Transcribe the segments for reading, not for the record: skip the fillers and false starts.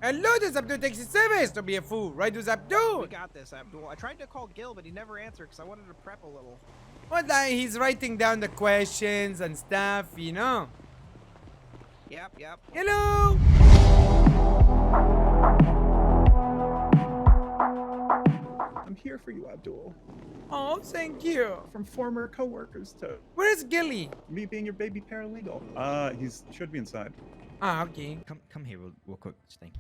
Hello, this is Abdul Taxi Service. Don't be a fool. Right, who's Abdul? We got this, Abdul. I tried to call Gil, but he never answered because I wanted to prep a little. What? Like, he's writing down the questions and stuff, you know. Yep. Hello. I'm here for you, Abdul. Oh, thank you. From former co-workers to Where's Gilly? me being your baby paralegal. He should be inside. Ah, okay. Come here real quick, Sting.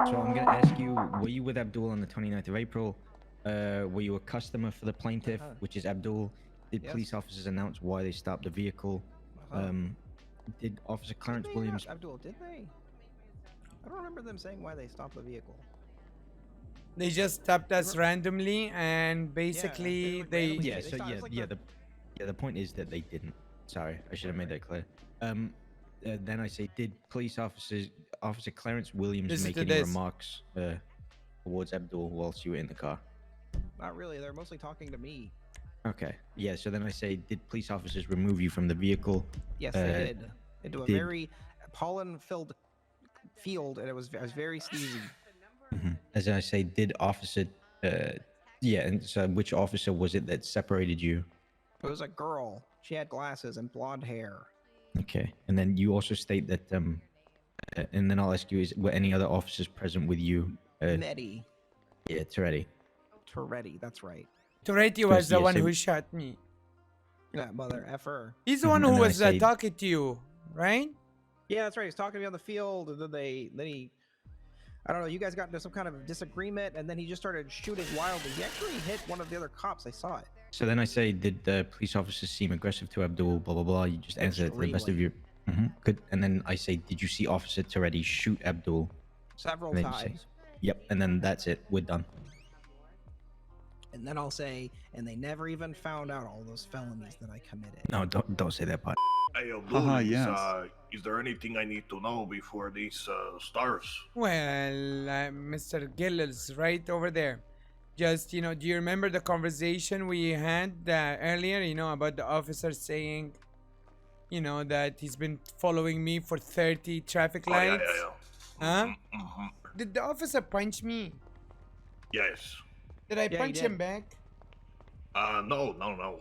So I'm gonna ask you, were you with Abdul on the 29th of April? Were you a customer for the plaintiff, which is Abdul? Did Yes. police officers announce why they stopped the vehicle? Did Officer Clarence Did they Williams? not, Abdul, did they? I don't remember them saying why they stopped the vehicle. They just stopped us randomly, and basically like they. randomly. Yeah. They So stopped- yeah, it's like yeah. The point is that they didn't. Sorry, I should have made that clear. Then I say, did Officer Clarence Williams Listen make to any this. remarks towards Abdul whilst you were in the car? Not really. They're mostly talking to me. Okay. Yeah. So then I say, did police officers remove you from the vehicle? Yes, they did. Into a did- very pollen-filled field, and it was very sneezy. As I say, did Officer? Yeah. And so, which officer was it that separated you? It was a girl. She had glasses and blonde hair. Okay. And then you also state that. And then I'll ask you: were any other officers present with you? Nettie. Yeah, Toretti. Toretti, that's right. Toretti was the Yeah, one so- who shot me. Yeah, mother effer. He's the one And who then I was say- talking to you, right? Yeah, that's right. He's talking to me on the field, and then he, I don't know. You guys got into some kind of disagreement, and then he just started shooting wildly. He actually hit one of the other cops. I saw it. So then I say, did the police officers seem aggressive to Abdul? Blah blah blah. You just answer it to the best of your. Good. And then I say, did you see Officer Toretti shoot Abdul? Several And then you say, times. yep. And then that's it. We're done. And then I'll say, and they never even found out all those felonies that I committed. No, don't say that part. Hey, Abdul, Haha, is, yes. is there anything I need to know before these starts? Well, Mr. Gill is right over there. Just, do you remember the conversation we had earlier, about the officer saying, that he's been following me for 30 traffic Oh, yeah, lights? yeah. Huh? Mm-hmm. Did the officer punch me? Yes. Did I Yeah, he punch did. him back? No.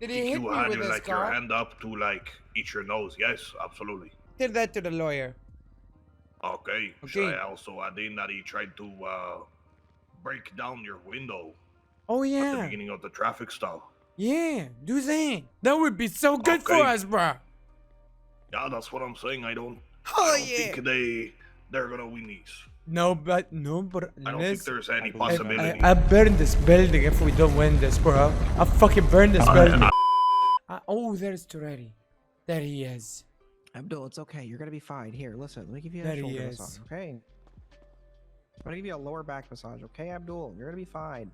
Did he hit You me had with your, his like your car? hand up to like eat your nose. Yes, absolutely. Tell that to the lawyer. Okay. Should Okay. I also add in that he tried to break down your window Oh, at the yeah. beginning of the traffic stop? Yeah, do that. That would be so good for Okay. us, bro. Yeah, that's what I'm saying. I don't Oh, think they're gonna win these. No, but I don't think listen. there's any I- possibility. I burn this building if we don't win this, bro. I fucking burn this building. Oh, there's Toretti. There he is. Abdul, it's okay. You're gonna be fine. Here, listen. Let me give you There a he shoulder is. massage, okay? I'm gonna give you a lower back massage, okay, Abdul? You're gonna be fine.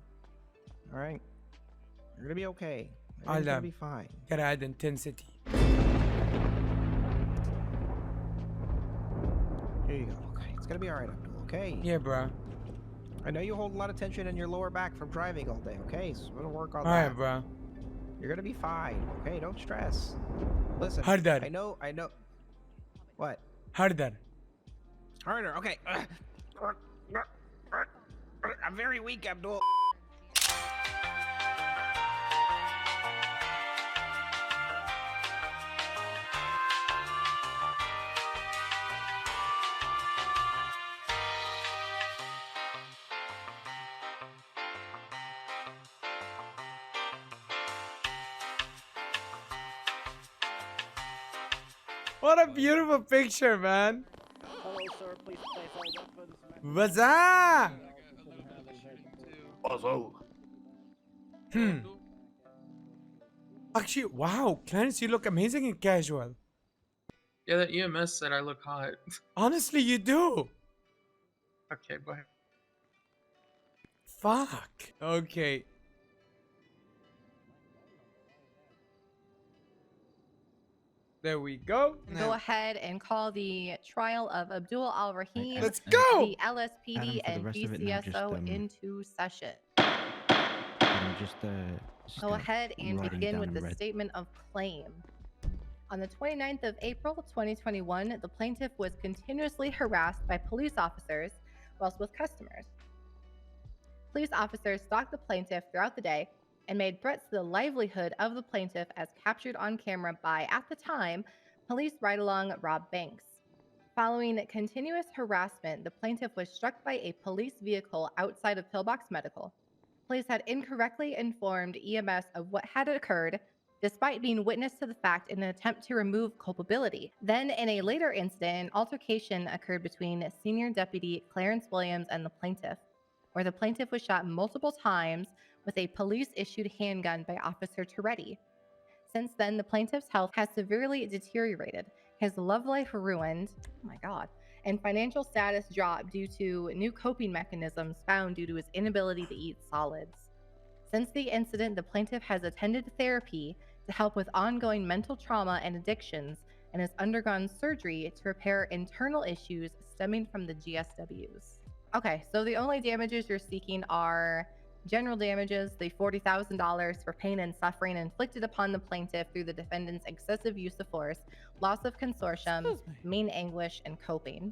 All right. You're gonna be okay. I'll, You're gonna be fine. Gotta add intensity. Here you go. Okay, it's gonna be all right, Abdul. Okay. Yeah, bro. I know you hold a lot of tension in your lower back from driving all day. Okay, so we're gonna work on Alright, that. bro. You're gonna be fine. Okay, don't stress. Listen. Harder. I know. What? Harder. Harder. Okay. I'm very weak, Abdul. What a beautiful picture, man. Hello, sir. Please place all weapons. What's up? Also, Actually, wow, Clarence, you look amazing in casual. Yeah, the EMS said I look hot. Honestly, you do. Okay, bye. Fuck. Okay. There we go. Go ahead and call the trial of Abdul Al Rahim, Let's And- go. the LSPD, Adam, for the and rest of it now, just, BCSO into session. I'm just Go kinda ahead and writing begin down with in the red. statement of claim. On the 29th of April 2021, the plaintiff was continuously harassed by police officers whilst with customers. Police officers stalked the plaintiff throughout the day and made threats to the livelihood of the plaintiff as captured on camera by, at the time, police ride-along Rob Banks. Following continuous harassment, the plaintiff was struck by a police vehicle outside of Pillbox Medical. Police had incorrectly informed EMS of what had occurred, despite being witness to the fact in an attempt to remove culpability. Then, in a later incident, an altercation occurred between Senior Deputy Clarence Williams and the plaintiff, where the plaintiff was shot multiple times with a police-issued handgun by Officer Toretti. Since then, the plaintiff's health has severely deteriorated, his love life ruined, oh my God, and financial status dropped due to new coping mechanisms found due to his inability to eat solids. Since the incident, the plaintiff has attended therapy to help with ongoing mental trauma and addictions and has undergone surgery to repair internal issues stemming from the GSWs. Okay, so the only damages you're seeking are general damages, the $40,000 for pain and suffering inflicted upon the plaintiff through the defendant's excessive use of force, loss of consortium, mean anguish, and coping.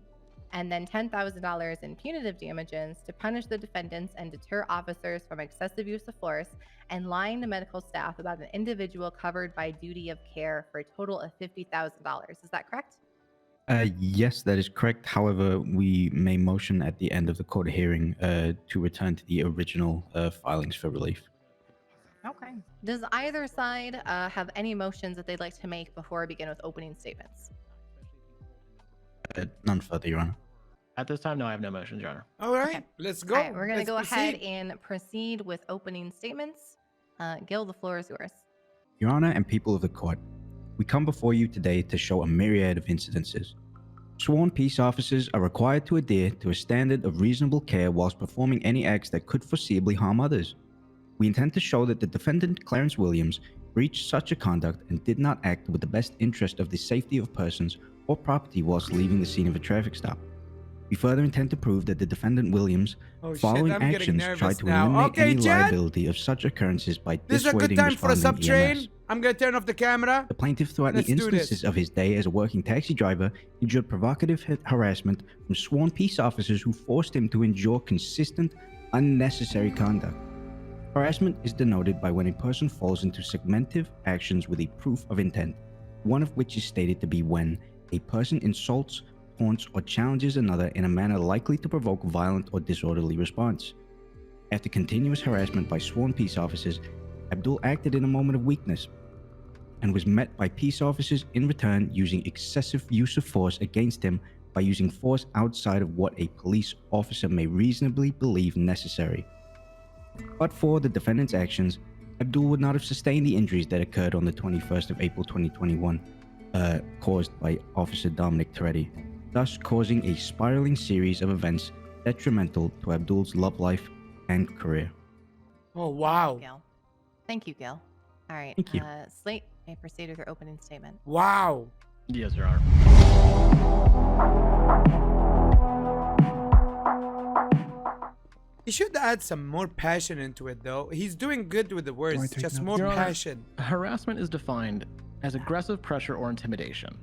And then $10,000 in punitive damages to punish the defendants and deter officers from excessive use of force, and lying to medical staff about an individual covered by duty of care for a total of $50,000. Is that correct? Yes, that is correct. However, we may motion at the end of the court hearing to return to the original filings for relief. Okay. Does either side have any motions that they'd like to make before we begin with opening statements? None further, Your Honor. At this time, no, I have no motions, Your Honor. All right, Okay. let's go. All right, we're going to go ahead proceed. and proceed with opening statements. Gil, the floor is yours. Your Honor and people of the court, we come before you today to show a myriad of incidences. Sworn peace officers are required to adhere to a standard of reasonable care whilst performing any acts that could foreseeably harm others. We intend to show that the defendant, Clarence Williams, breached such a conduct and did not act with the best interest of the safety of persons or property whilst leaving the scene of a traffic stop. We further intend to prove that the defendant Williams, Oh, shit, following I'm getting actions, nervous tried to now. eliminate Okay, any Chad? liability of such occurrences by This is a good dissuading time for a responding sub-train. EMS. I'm going to turn off the camera. The plaintiff, throughout Let's the do this. instances of his day as a working taxi driver, endured provocative harassment from sworn peace officers who forced him to endure consistent, unnecessary conduct. Harassment is denoted by when a person falls into segmentive actions with a proof of intent, one of which is stated to be when a person insults, taunts, or challenges another in a manner likely to provoke violent or disorderly response. After continuous harassment by sworn peace officers, Abdul acted in a moment of weakness and was met by peace officers in return using excessive use of force against him by using force outside of what a police officer may reasonably believe necessary. But for the defendant's actions, Abdul would not have sustained the injuries that occurred on the 21st of April 2021, caused by Officer Dominic Toretti, thus causing a spiraling series of events detrimental to Abdul's love life and career. Oh, wow. Gil. Thank you, Gil. All right. Thank you. Slate, may proceed with your opening statement. Wow. Yes, Your Honor. He should add some more passion into it, though. He's doing good with the words, take just notes? more Your Honor, passion. Harassment is defined as aggressive pressure or intimidation.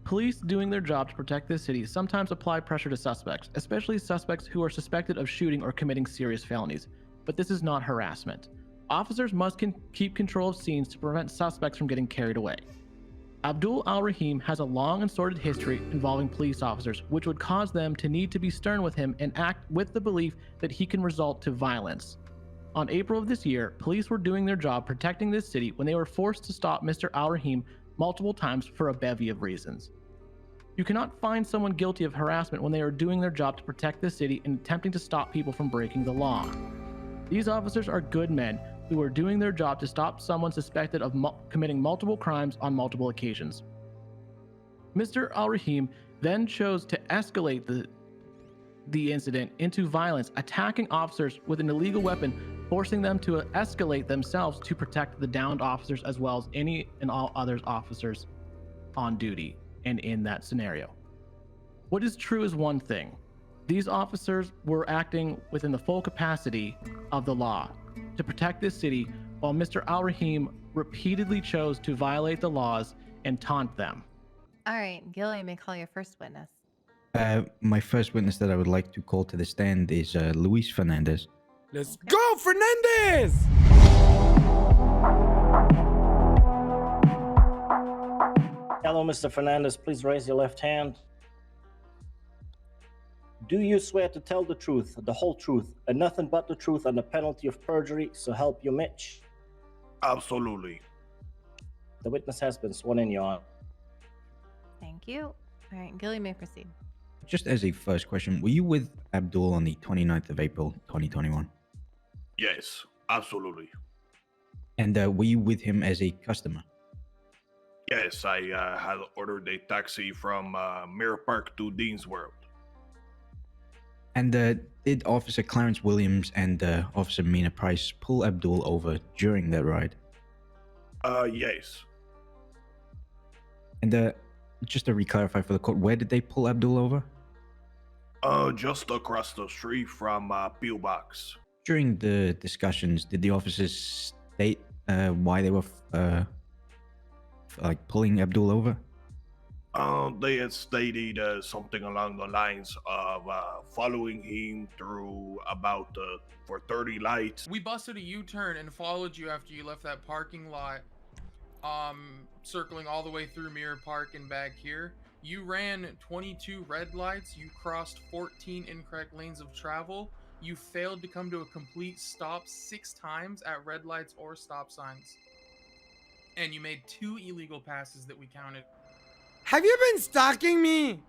Police doing their job to protect the city sometimes apply pressure to suspects, especially suspects who are suspected of shooting or committing serious felonies. But this is not harassment. Officers must keep control of scenes to prevent suspects from getting carried away. Abdul Al-Rahim has a long and sordid history involving police officers, which would cause them to need to be stern with him and act with the belief that he can result to violence. On April of this year, police were doing their job protecting this city when they were forced to stop Mr. Al-Rahim multiple times for a bevy of reasons. You cannot find someone guilty of harassment when they are doing their job to protect the city and attempting to stop people from breaking the law. These officers are good men who are doing their job to stop someone suspected of committing multiple crimes on multiple occasions. Mr. Al-Rahim then chose to escalate the incident into violence, attacking officers with an illegal weapon, forcing them to escalate themselves to protect the downed officers as well as any and all other officers on duty and in that scenario. What is true is one thing. These officers were acting within the full capacity of the law to protect this city, while Mr. Al-Rahim repeatedly chose to violate the laws and taunt them. All right, Gil, you may call your first witness. My first witness that I would like to call to the stand is Luis Fernandez. Let's go, Fernandez! Hello, Mr. Fernandez. Please raise your left hand. Do you swear to tell the truth, the whole truth, and nothing but the truth on the penalty of perjury, so help you Mitch? Absolutely. The witness has been sworn in, Your Honor. Thank you. All right, Gil, you may proceed. Just as a first question, were you with Abdul on the 29th of April, 2021? Yes, absolutely. And were you with him as a customer? Yes, I had ordered a taxi from Mirror Park to Dean's World. And did Officer Clarence Williams and Officer Mina Price pull Abdul over during that ride? Yes. And just to re-clarify for the court, where did they pull Abdul over? Just across the street from Pillbox. During the discussions, did the officers state why they were like pulling Abdul over? They had stated something along the lines of following him through about for 30 lights. We busted a U-turn and followed you after you left that parking lot, circling all the way through Mirror Park and back here. You ran 22 red lights, you crossed 14 incorrect lanes of travel, you failed to come to a complete stop 6 times at red lights or stop signs. And you made 2 illegal passes that we counted. Have you been stalking me?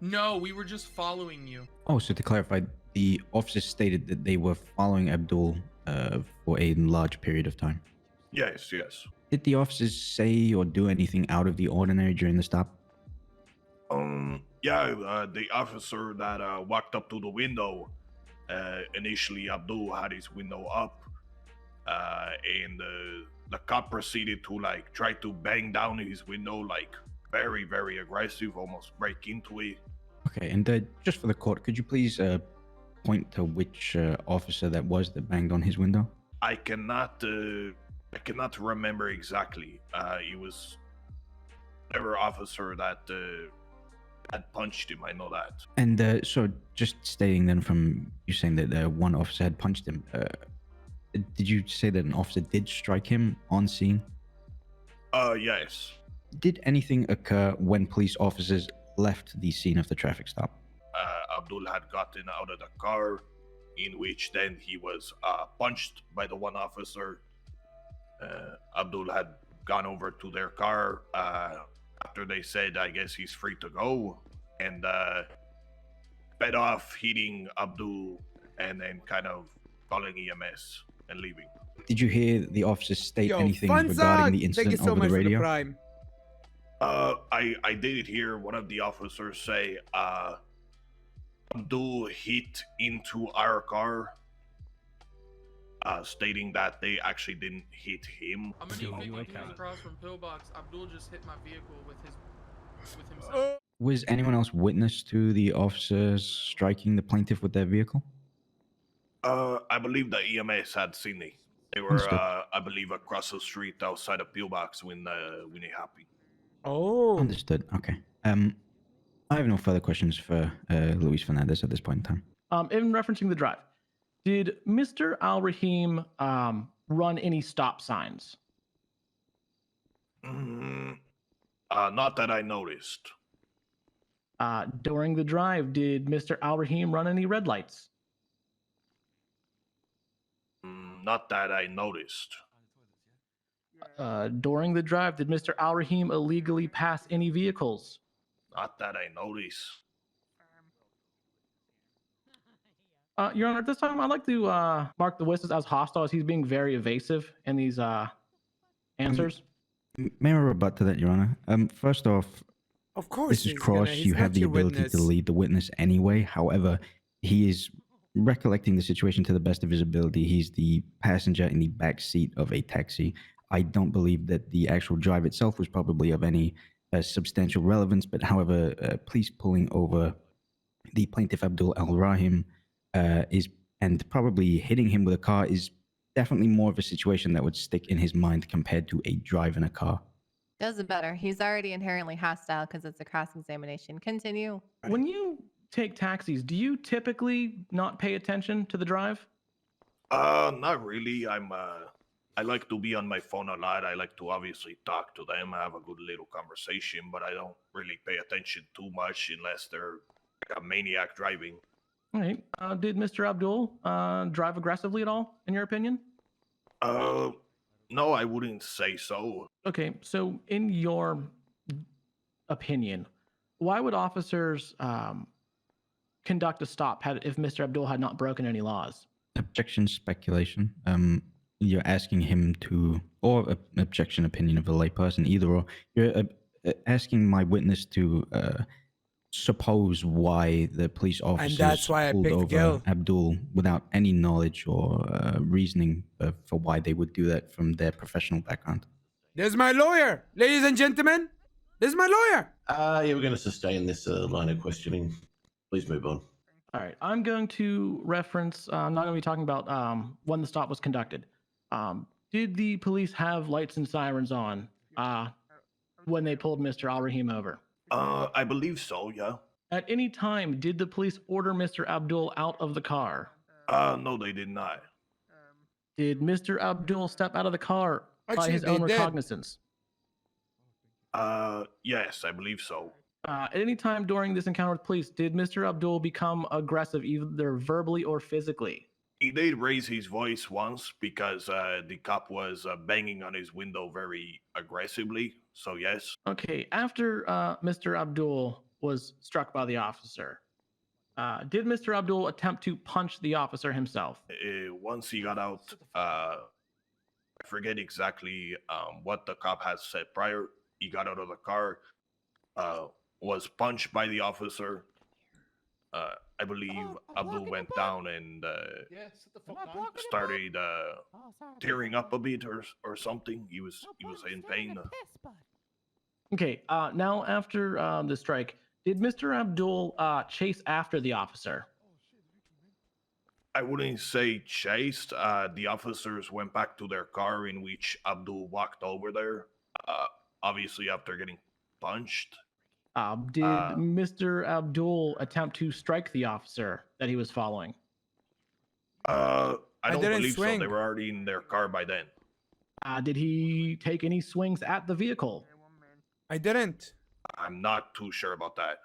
No, we were just following you. Oh, so to clarify, the officers stated that they were following Abdul for a large period of time. Yes, yes. Did the officers say or do anything out of the ordinary during the stop? Yeah, the officer that walked up to the window, initially Abdul had his window up, and the cop proceeded to like try to bang down his window, like very, very aggressive, almost break into it. Okay, and just for the court, could you please point to which officer that was that banged on his window? I cannot remember exactly. It was whatever officer that had punched him. I know that. And so, just stating then from you saying that one officer had punched him, did you say that an officer did strike him on scene? Yes. Did anything occur when police officers left the scene of the traffic stop? Abdul had gotten out of the car, in which then he was punched by the one officer. Abdul had gone over to their car after they said, I guess he's free to go, and sped off, hitting Abdul, and then kind of calling EMS and leaving. Did you hear the officers state Yo, anything Funza, regarding the incident thank you so over much the radio? for the prime. I did hear one of the officers say Abdul hit into our car, stating that they actually didn't hit him. I'm gonna need 50 meters across from Pillbox. Abdul just hit my vehicle with himself. Was anyone else witness to the officers striking the plaintiff with their vehicle? I believe the EMS had seen it. They were, Understood. I believe, across the street outside of Pillbox when it happened. Oh. Understood. Okay. I have no further questions for Luis Fernandez at this point in time. In referencing the drive, did Mr. Al Rahim run any stop signs? Not that I noticed. During the drive, did Mr. Al Rahim run any red lights? Not that I noticed. During the drive, did Mr. Al Rahim illegally pass any vehicles? Not that I noticed. Your Honor, at this time, I'd like to mark the witness as hostile, as he's being very evasive in these answers. May I rebut to that, Your Honor? First off, Of course. this is he's Cross. he's You have not the your ability witness. to lead the witness anyway. However, he is recollecting the situation to the best of his ability. He's the passenger in the back seat of a taxi. I don't believe that the actual drive itself was probably of any substantial relevance, but however, police pulling over the plaintiff Abdul Al Rahim is and probably hitting him with a car is definitely more of a situation that would stick in his mind compared to a drive in a car. Doesn't matter. He's already inherently hostile because it's a cross-examination. Continue. When you take taxis, do you typically not pay attention to the drive? Not really. I like to be on my phone a lot. I like to obviously talk to them, have a good little conversation, but I don't really pay attention too much unless they're like a maniac driving. All right. Did Mr. Abdul drive aggressively at all, in your opinion? No, I wouldn't say so. Okay, so in your opinion, why would officers conduct a stop if Mr. Abdul had not broken any laws? Objection, speculation. You're asking him to, or objection, opinion of a layperson, either or. You're asking my witness to suppose why the police officers that's why I pulled picked over Gil. Abdul without any knowledge or reasoning for why they would do that from their professional background. There's my lawyer, ladies and gentlemen. There's my lawyer. Yeah, we're going to sustain this line of questioning. Please move on. All right, I'm going to reference, I'm not going to be talking about when the stop was conducted. Did the police have lights and sirens on when they pulled Mr. Al-Rahim over? I believe so, yeah. At any time, did the police order Mr. Abdul out of the car? No, they did not. Did Mr. Abdul step out of the car by Actually, his they own did. recognizance? Yes, I believe so. At any time during this encounter with police, did Mr. Abdul become aggressive, either verbally or physically? He did raise his voice once because the cop was banging on his window very aggressively. So yes. Okay, after Mr. Abdul was struck by the officer, did Mr. Abdul attempt to punch the officer himself? Once he got out, I forget exactly what the cop has said prior. He got out of the car, was punched by the officer. I believe Abdul went down and started tearing up a bit or something. He was in pain. Okay, now after the strike, did Mr. Abdul chase after the officer? I wouldn't say chased. The officers went back to their car in which Abdul walked over there. Obviously after getting punched. Did Mr. Abdul attempt to strike the officer that he was following? I don't didn't believe swing. so. They were already in their car by then. Did he take any swings at the vehicle? I didn't. I'm not too sure about that.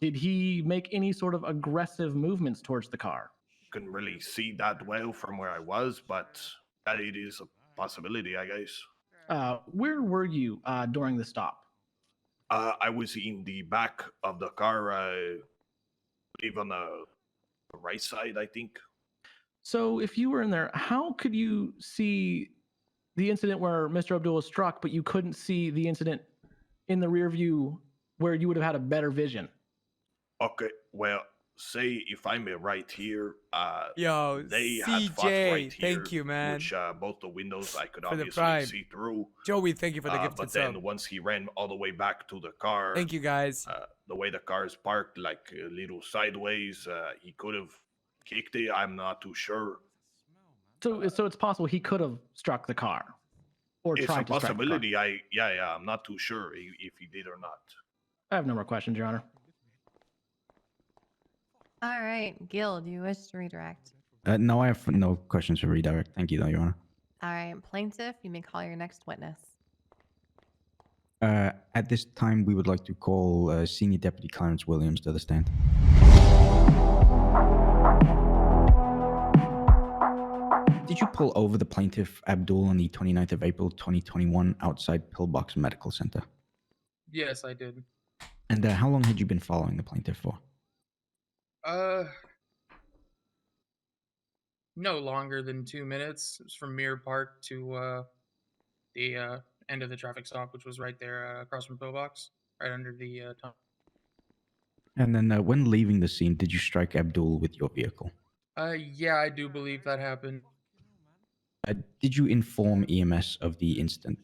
Did he make any sort of aggressive movements towards the car? Couldn't really see that well from where I was, but that it is a possibility, I guess. Where were you during the stop? I was in the back of the car, I believe on the right side, I think. So if you were in there, how could you see the incident where Mr. Abdul was struck, but you couldn't see the incident in the rear view where you would have had a better vision? Okay, well, say if I'm right here, Yo, they had fought CJ, right here, thank you, man. which both the windows I could For the obviously prime. see through. Joey, thank you for the But gifted then sub. once he ran all the way back to the car, Thank you, guys. the way the car is parked, like a little sideways, he could have kicked it. I'm not too sure. So it's possible he could have struck the car, or It's a tried to strike the car. possibility. I'm not too sure if he did or not. I have no more questions, Your Honor. All right, Gil, do you wish to redirect? No, I have no questions for redirect. Thank you, though, Your Honor. All right, plaintiff, you may call your next witness. At this time, we would like to call Senior Deputy Clarence Williams to the stand. Did you pull over the plaintiff, Abdul, on the 29th of April, 2021, outside Pillbox Medical Center? Yes, I did. And how long had you been following the plaintiff for? No longer than 2 minutes. It was from Mirror Park to the end of the traffic stop, which was right there across from Pillbox, right under the tunnel. And then when leaving the scene, did you strike Abdul with your vehicle? Yeah, I do believe that happened. Did you inform EMS of the incident?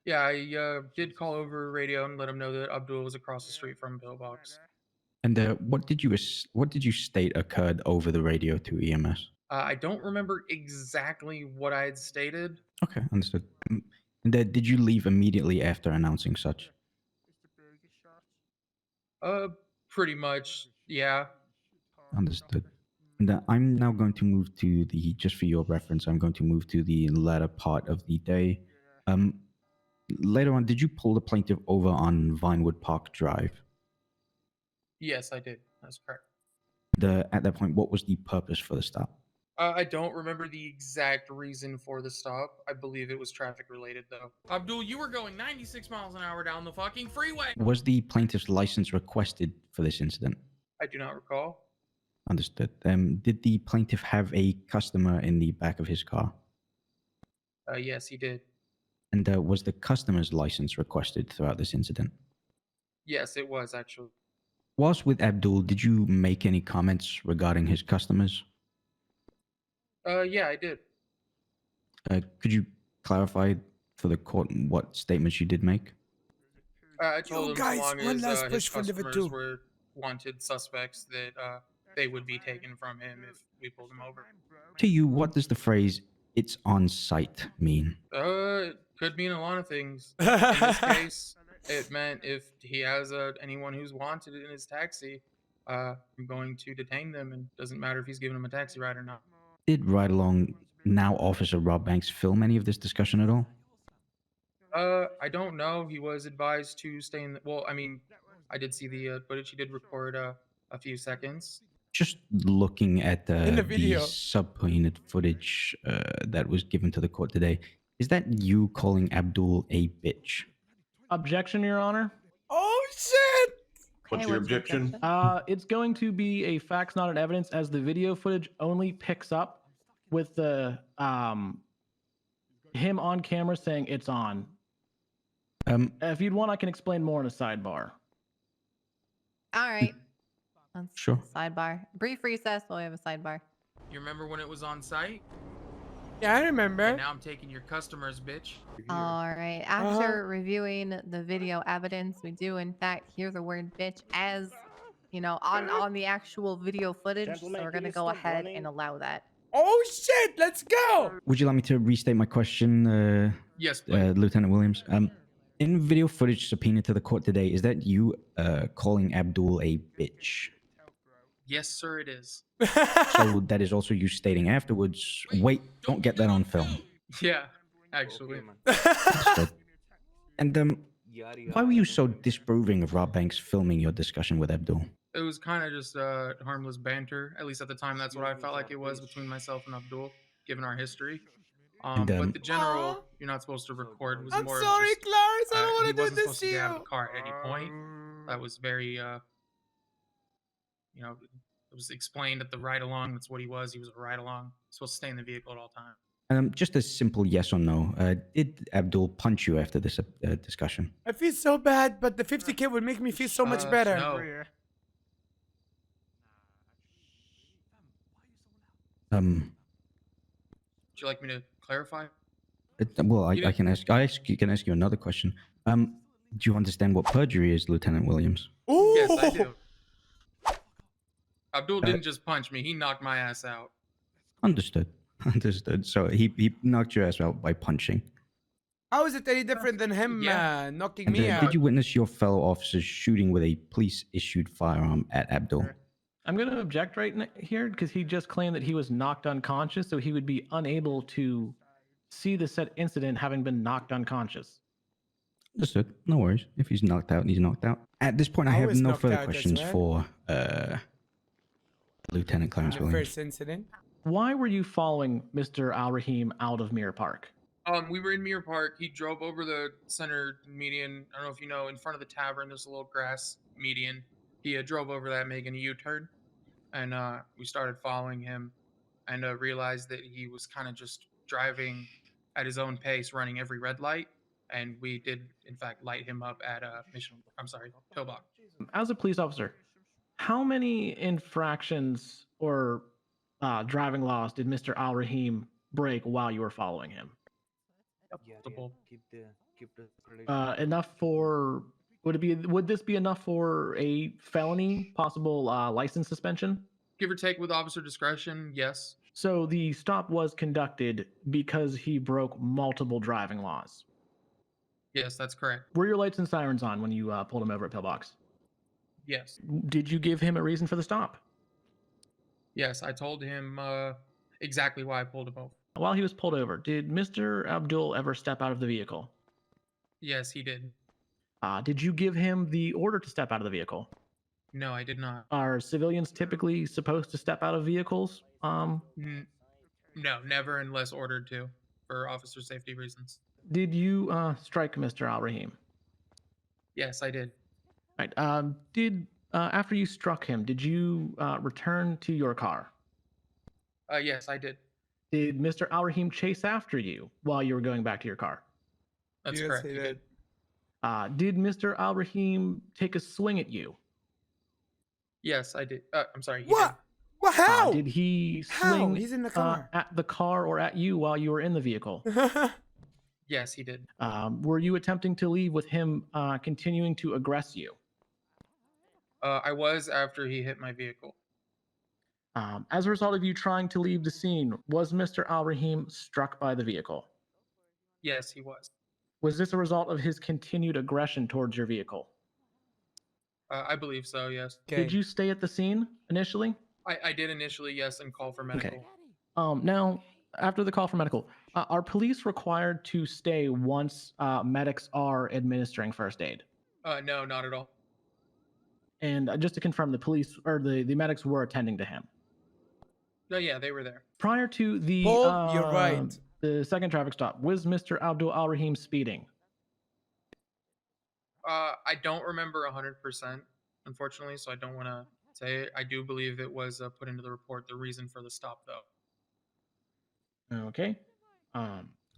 Yeah, I did call over radio and let him know that Abdul was across the street from Pillbox. And what did you state occurred over the radio to EMS? I don't remember exactly what I had stated. Okay, understood. And did you leave immediately after announcing such? Pretty much, yeah. Understood. And I'm now going to move to the, just for your reference, I'm going to move to the latter part of the day. Later on, did you pull the plaintiff over on Vinewood Park Drive? Yes, I did. That's correct. At that point, what was the purpose for the stop? I don't remember the exact reason for the stop. I believe it was traffic related, though. Abdul, you were going 96 miles an hour down the fucking freeway. Was the plaintiff's license requested for this incident? I do not recall. Understood. Did the plaintiff have a customer in the back of his car? Yes, he did. And was the customer's license requested throughout this incident? Yes, it was actually. Whilst with Abdul, did you make any comments regarding his customers? Yeah, I did. Could you clarify for the court what statements you did make? I told him guys, so long one as last his push for number customers 2. were wanted suspects that they would be taken from him if we pulled him over. To you, what does the phrase "it's on site" mean? It could mean a lot of things. In this case, it meant if he has anyone who's wanted in his taxi, I'm going to detain them, and it doesn't matter if he's giving them a taxi ride or not. Did Ride Along, now Officer Rob Banks, film any of this discussion at all? I don't know. He was advised to stay in the, well, I mean, I did see the footage. He did record a few seconds. Just looking at In the the video. subpoenaed footage that was given to the court today, is that you calling Abdul a bitch? Objection, Your Honor. Oh shit! What's Okay, your what's the objection? It's going to be a facts, not an evidence, as the video footage only picks up with the him on camera saying it's on. If you'd want, I can explain more in a sidebar. All right. Let's Sure. sidebar. Brief recess while we have a sidebar. You remember when it was on site? Yeah, I remember. And now I'm taking your customers, bitch. All right. After reviewing the video evidence, we do in fact hear the word bitch as, you know, on the actual video footage. Gentlemen, so we're can gonna you go stop ahead running? and allow that. Oh shit! Let's go. Would you like me to restate my question, Yes, please. Lieutenant Williams? In video footage subpoenaed to the court today, is that you calling Abdul a bitch? Yes, sir, it is. So that is also you stating afterwards, wait, don't get that on film. Yeah, actually. Understood. And why were you so disapproving of Rob Banks filming your discussion with Abdul? It was kind of just harmless banter. At least at the time, that's what I felt like it was between myself and Abdul, given our history. And, But the general, you're not supposed to record. Was I'm more sorry, of just, Clarence. I don't he want to do wasn't this supposed to to get out you. of the car at any point. That was very, you know, it was explained at the ride along. That's what he was. He was a ride along. Supposed to stay in the vehicle at all times. Just a simple yes or no. Did Abdul punch you after this discussion? I feel so bad, but the 50K would make me feel so much better. No. Would you like me to clarify? Well, You I didn't- can ask you another question. Do you understand what perjury is, Lieutenant Williams? Ooh. Yes, I do. Abdul didn't just punch me. He knocked my ass out. Understood. Understood. So he knocked your ass out by punching. How is it any different than him Yeah. knocking And, me out? did you witness your fellow officers shooting with a police-issued firearm at Abdul? I'm going to object here because he just claimed that he was knocked unconscious, so he would be unable to see the said incident having been knocked unconscious. Understood. No worries. If he's knocked out, he's knocked out. At this point, I I have was no knocked further out, that's questions right. for Lieutenant Clarence The Williams. first incident. Why were you following Mr. Al Rahim out of Mirror Park? We were in Mirror Park. He drove over the center median. I don't know if you know, in front of the tavern, there's a little grass median. He drove over that, making a U-turn, and we started following him, and realized that he was kind of just driving at his own pace, running every red light, and we did, in fact, light him up at Tobach. As a police officer, how many infractions or driving laws did Mr. Al Rahim break while you were following him? Multiple. Enough for would this be enough for a felony, possible license suspension? Give or take with officer discretion, yes. So the stop was conducted because he broke multiple driving laws. Yes, that's correct. Were your lights and sirens on when you pulled him over at Pillbox? Yes. Did you give him a reason for the stop? Yes, I told him exactly why I pulled him over. While he was pulled over, did Mr. Abdul ever step out of the vehicle? Yes, he did. Did you give him the order to step out of the vehicle? No, I did not. Are civilians typically supposed to step out of vehicles? No, never unless ordered to for officer safety reasons. Did you strike Mr. Al Rahim? Yes, I did. Right. After you struck him, did you return to your car? Yes, I did. Did Mr. Al Rahim chase after you while you were going back to your car? That's Yes, correct. he He did. Did Mr. Al Rahim take a swing at you? Yes, I did. I'm sorry. He What? Well, how? Did he How? swing He's in the car. at the car or at you while you were in the vehicle? did. Yes, he did. Were you attempting to leave with him continuing to aggress you? I was after he hit my vehicle. As a result of you trying to leave the scene, was Mr. Al Rahim struck by the vehicle? Yes, he was. Was this a result of his continued aggression towards your vehicle? I believe so. Yes. Okay. Did you stay at the scene initially? I did initially, yes, and call for medical. Now, after the call for medical, are police required to stay once medics are administering first aid? No, not at all. And just to confirm, the police or the medics were attending to him. No, yeah, they were there. Prior to the Paul, you're right. the second traffic stop, was Mr. Abdul Al Rahim speeding? I don't remember 100%, unfortunately, so I don't want to say it. I do believe it was put into the report, the reason for the stop, though. Okay.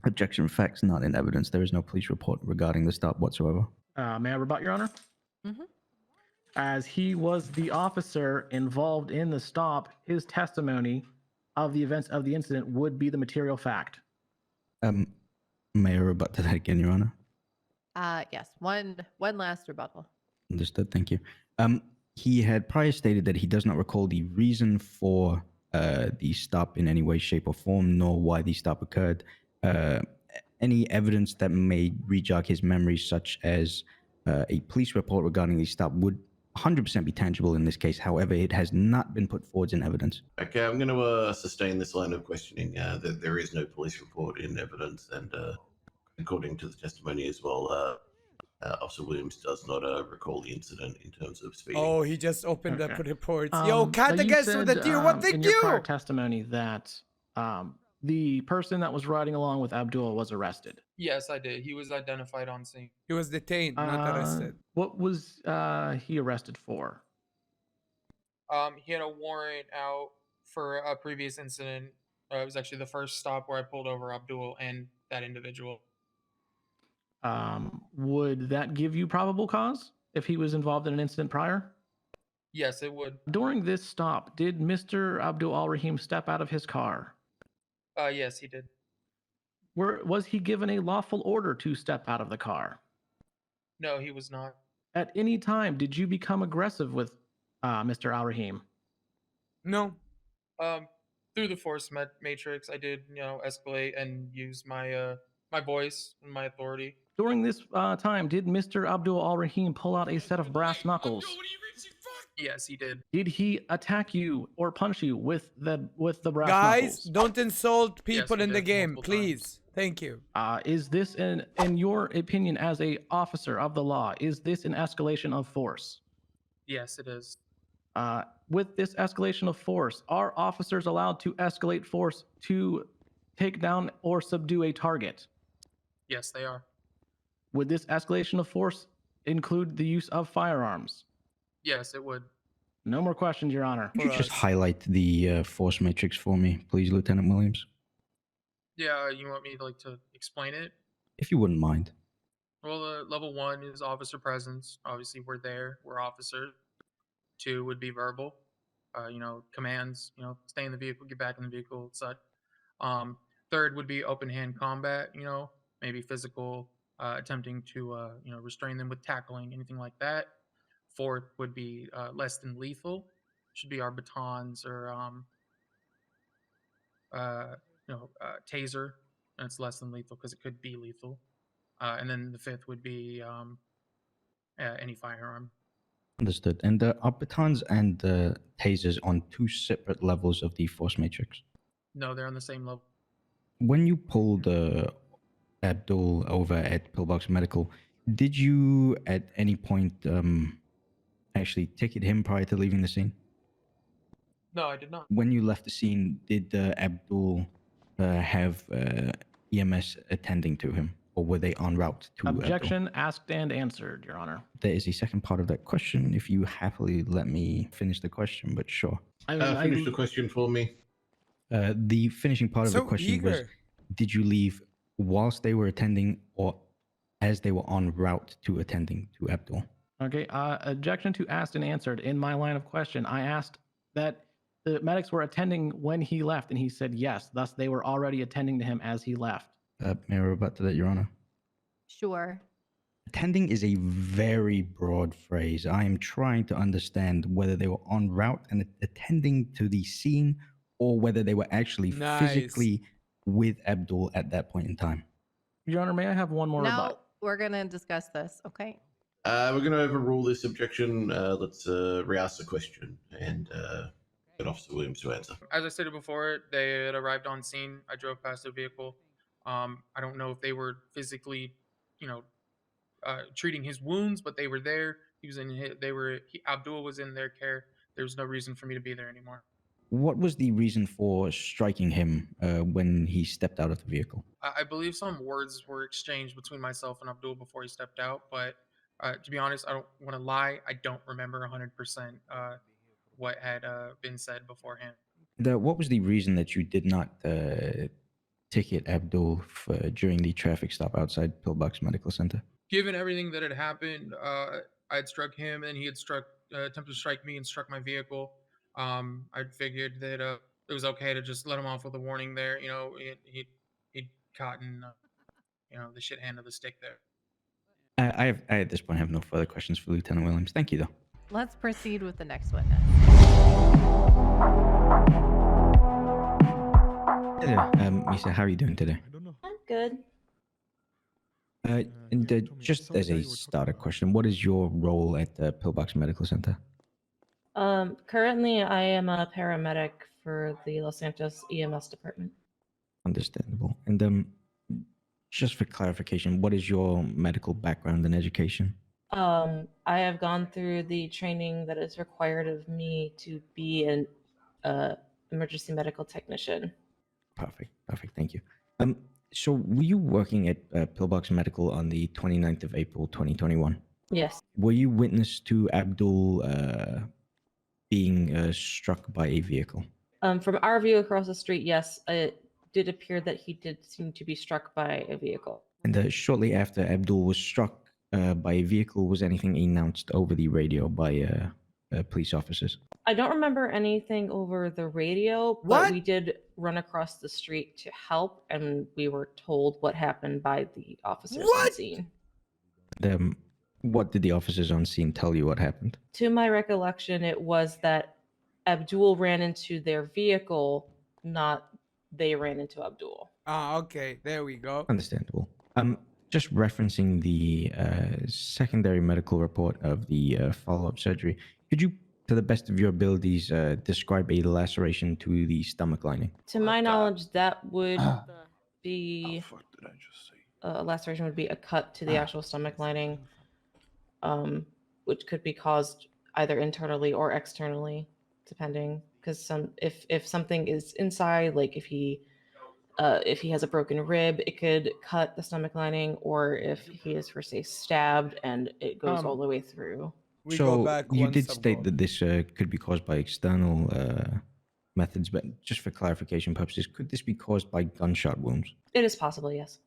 Objection. Facts not in evidence. There is no police report regarding the stop whatsoever. May I rebut, Your Honor? Mhm. As he was the officer involved in the stop, his testimony of the events of the incident would be the material fact. May I rebut to that again, Your Honor? Yes. One last rebuttal. Understood. Thank you. He had prior stated that he does not recall the reason for the stop in any way, shape, or form, nor why the stop occurred. Any evidence that may rejog his memory, such as a police report regarding the stop, would 100% be tangible in this case. However, it has not been put forward in evidence. Okay, I'm going to sustain this line of questioning. That there is no police report in evidence, and according to the testimony as well, Officer Williams does not recall the incident in terms of speeding. Oh, he just opened up Okay. reports. Yo, cat you against with the said, tier 1. in Thank your prior you. testimony that the person that was riding along with Abdul was arrested. Yes, I did. He was identified on scene. He was detained, not arrested. What was he arrested for? He had a warrant out for a previous incident. It was actually the first stop where I pulled over Abdul and that individual. Would that give you probable cause if he was involved in an incident prior? Yes, it would. During this stop, did Mr. Abdul Al Rahim step out of his car? Yes, he did. Was he given a lawful order to step out of the car? No, he was not. At any time, did you become aggressive with Mr. Al Rahim? No. Through the force matrix, I did, escalate and use my my voice and my authority. During this time, did Mr. Abdul Al Rahim pull out a set of brass knuckles? Yes, he did. Did he attack you or punch you with the brass Guys, knuckles? don't insult people he in the did, game, multiple please. Thank you. Is this, in your opinion, as a officer of the law, is this an escalation of force? Yes, it is. With this escalation of force, are officers allowed to escalate force to take down or subdue a target? Yes, they are. Would this escalation of force include the use of firearms? Yes, it would. No more questions, Your Honor. Could you just highlight the force matrix for me, please, Lieutenant Williams? Yeah, you want me to explain it? If you wouldn't mind. Well, level 1 is officer presence. Obviously, we're there. We're officers. 2 would be verbal. Commands. Stay in the vehicle, get back in the vehicle, such. 3rd would be open hand combat. Maybe physical, attempting to restrain them with tackling, anything like that. 4th would be less than lethal. Should be our batons or taser. And it's less than lethal because it could be lethal. and then the fifth would be any firearm. Understood. And are batons and tasers on two separate levels of the force matrix? No, they're on the same level. When you pulled Abdul over at Pillbox Medical, did you at any point actually ticket him prior to leaving the scene? No, I did not. When you left the scene, did Abdul have EMS attending to him, or were they en route to Abdul? Objection asked and answered, Your Honor. There is a second part of that question. If you happily let me finish the question, but sure. Finish the question for me. The finishing part of the question was, did you leave whilst they were attending or as they were en route to attending to Abdul? Okay, objection to asked and answered. In my line of question, I asked that the medics were attending when he left, and he said yes. Thus, they were already attending to him as he left. May I rebut to that, Your Honor? Sure. Attending is a very broad phrase. I am trying to understand whether they were en route and attending to the scene or whether they were actually physically with Abdul at that point in time. Your Honor, may I have one more Now rebut? we're going to discuss this, okay? We're going to overrule this objection. Let's re-ask the question and get Officer Williams to answer. As I stated before, they had arrived on scene. I drove past the vehicle. I don't know if they were physically, treating his wounds, but they were there. He was in. Abdul was in their care. There was no reason for me to be there anymore. What was the reason for striking him when he stepped out of the vehicle? I believe some words were exchanged between myself and Abdul before he stepped out, but to be honest, I don't want to lie. I don't remember 100% what had been said beforehand. What was the reason that you did not ticket Abdul during the traffic stop outside Pillbox Medical Center? Given everything that had happened, I had struck him, and he had attempted to strike me and struck my vehicle. I figured that it was okay to just let him off with a warning there. He'd caught in, the shit hand of the stick there. I at this point have no further questions for Lieutenant Williams. Thank you, though. Let's proceed with the next witness. Hey there, Misa, how are you doing today? I'm good. And just as a starter question, what is your role at the Pillbox Medical Center? Currently, I am a paramedic for the Los Santos EMS department. Understandable. And just for clarification, what is your medical background and education? I have gone through the training that is required of me to be an emergency medical technician. Perfect. Thank you. So were you working at Pillbox Medical on the 29th of April, 2021? Yes. Were you witness to Abdul being struck by a vehicle? From our view across the street, yes, it did appear that he did seem to be struck by a vehicle. And shortly after Abdul was struck by a vehicle, was anything announced over the radio by police officers? I don't remember anything over the radio, but we did run across the street to help, and we were told what happened by the officers on scene. What did the officers on scene tell you what happened? To my recollection, it was that Abdul ran into their vehicle, not they ran into Abdul. Okay, there we go. Understandable. Just referencing the secondary medical report of the follow-up surgery, could you, to the best of your abilities, describe a laceration to the stomach lining? To my knowledge, that would be a laceration would be a cut to the actual stomach lining, which could be caused either internally or externally, depending. Because if something is inside, like if he has a broken rib, it could cut the stomach lining, or if he is, for say, stabbed and it goes all the way through. So you did state that this could be caused by external methods, but just for clarification purposes, could this be caused by gunshot wounds? It is possible, yes.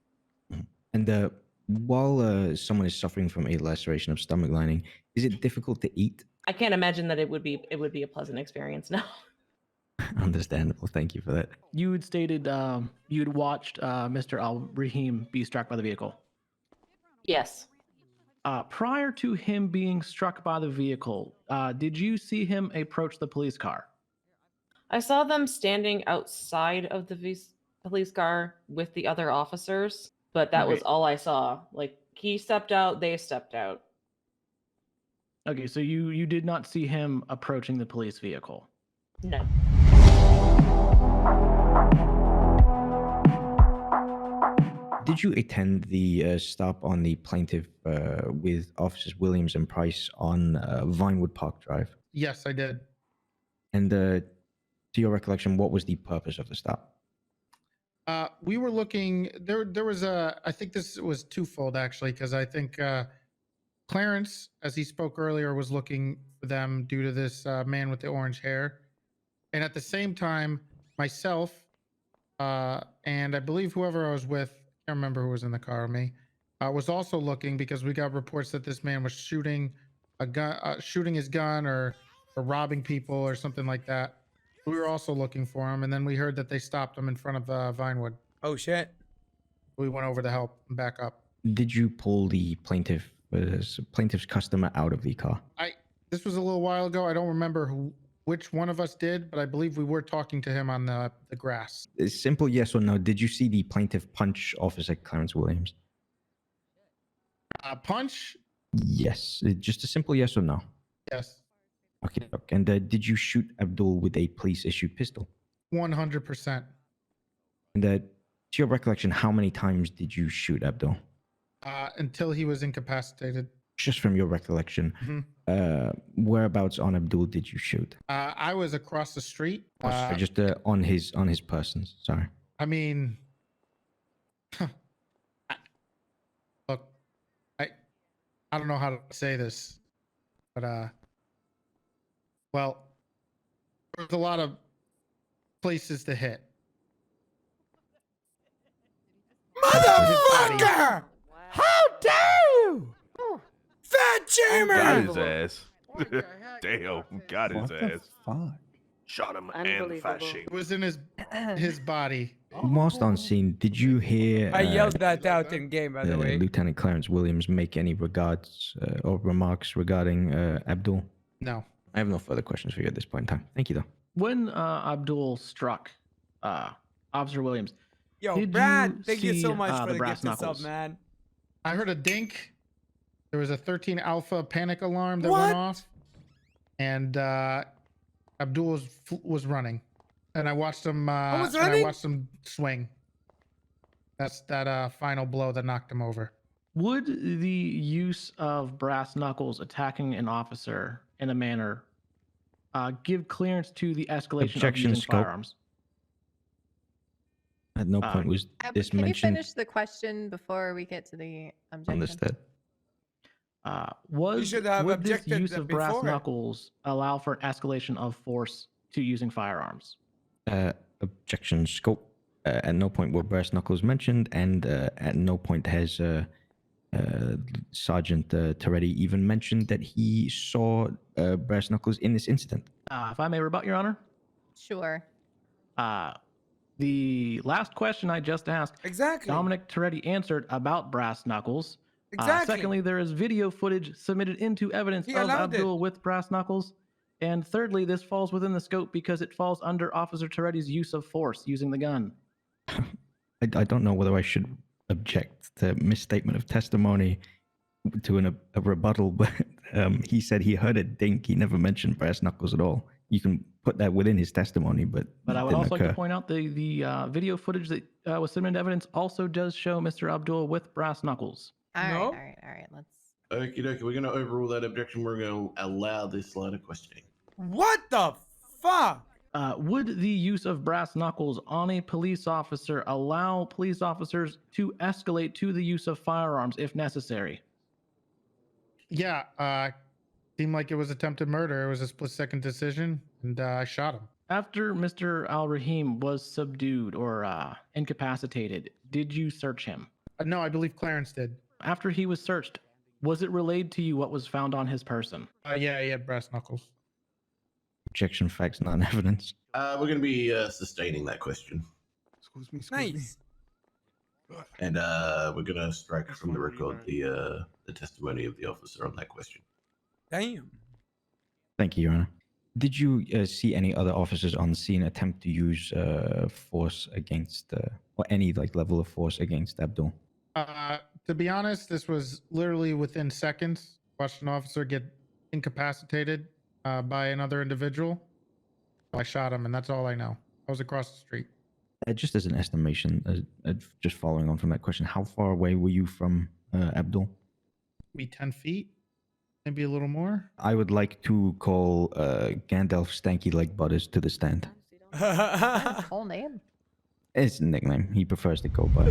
And while someone is suffering from a laceration of stomach lining, is it difficult to eat? I can't imagine that it would be a pleasant experience. No. Understandable. Thank you for that. You had stated you'd watched Mr. Al-Rahim be struck by the vehicle. Yes. Prior to him being struck by the vehicle, did you see him approach the police car? I saw them standing outside of the police car with the other officers. but that was Okay. all I saw. Like, he stepped out, they stepped out. Okay, so you did not see him approaching the police vehicle. No. Did you attend the stop on the plaintiff with Officers Williams and Price on Vinewood Park Drive? Yes, I did. And to your recollection, what was the purpose of the stop? We were looking. There was a. I think this was twofold actually, because I think Clarence, as he spoke earlier, was looking for them due to this man with the orange hair, and at the same time, myself and I believe whoever I was with, I can't remember who was in the car with me, was also looking because we got reports that this man was shooting a gun, shooting his gun, or robbing people or something like that. We were also looking for him, and then we heard that they stopped him in front of Vinewood. Oh shit! We went over to help and back up. Did you pull the plaintiff's customer out of the car? This was a little while ago. I don't remember which one of us did, but I believe we were talking to him on the grass. A simple yes or no. Did you see the plaintiff punch Officer Clarence Williams? Punch? Yes. Just a simple yes or no. Yes. Okay. And did you shoot Abdul with a police-issued pistol? 100%. And to your recollection, how many times did you shoot Abdul? Until he was incapacitated. Just from your recollection, whereabouts on Abdul did you shoot? I was across the street. Just on his persons. Sorry. I mean, look, I don't know how to say this, but well, there's a lot of places to hit. Motherfucker! How dare you! Fat Jamer! Got his ass. Damn, got his ass. Fuck. Shot him and fat shame. It was in his body. Whilst on scene, did you hear? I yelled that out in game, by the way. Lieutenant Clarence Williams make any regards or remarks regarding Abdul? No. I have no further questions for you at this point in time. Thank you, though. When Abdul struck Officer Williams, Yo, did Brad, thank you see, so much for the the brass gift of sub, knuckles? man. I heard a dink. There was a 13 alpha panic alarm that What? went off, and Abdul was running, and I watched him. was and I running? watched him swing. That's that final blow that knocked him over. Would the use of brass knuckles attacking an officer in a manner give clearance to the escalation Objection, of using scope. firearms? At no point was this Can you mentioned. finish the question before we get to the objection? Understood. Was should have would this objected use of brass before. knuckles allow for an escalation of force to using firearms? Objection scope. At no point were brass knuckles mentioned, and at no point has Sergeant Toretti even mentioned that he saw brass knuckles in this incident. If I may rebut, Your Honor. Sure. The last question I just asked, Exactly. Dominic Toretti answered about brass knuckles. Exactly. Secondly, there is video footage submitted into evidence He of allowed it. Abdul with brass knuckles. And thirdly, this falls within the scope because it falls under Officer Toretti's use of force using the gun. I don't know whether I should object to misstatement of testimony to a rebuttal, but he said he heard a dink. He never mentioned brass knuckles at all. You can put that within his testimony, but But I would didn't also like occur. to point out the video footage that was submitted to evidence also does show Mr. Abdul with brass knuckles. All right, No. all right, all right. Let's. Okie dokie, we're going to overrule that objection. We're going to allow this line of questioning. What the fuck? Would the use of brass knuckles on a police officer allow police officers to escalate to the use of firearms if necessary? Yeah. Seemed like it was attempted murder. It was a split-second decision, and I shot him. After Mr. Al-Rahim was subdued or incapacitated, did you search him? No, I believe Clarence did. After he was searched, was it relayed to you what was found on his person? Yeah, he had brass knuckles. Objection, facts, not evidence. We're going to be sustaining that question. Excuse me. Nice. And we're going to strike from the record the testimony of the officer on that question. Damn. Thank you, Your Honor. Did you see any other officers on scene attempt to use force against, or any level of force against Abdul? To be honest, this was literally within seconds. Watched an officer get incapacitated by another individual. I shot him, and that's all I know. I was across the street. Just as an estimation, just following on from that question, how far away were you from Abdul? Be 10 feet, maybe a little more. I would like to call Gandalf Stanky Leg Butters to the stand. His whole name. It's a nickname. He prefers to go by.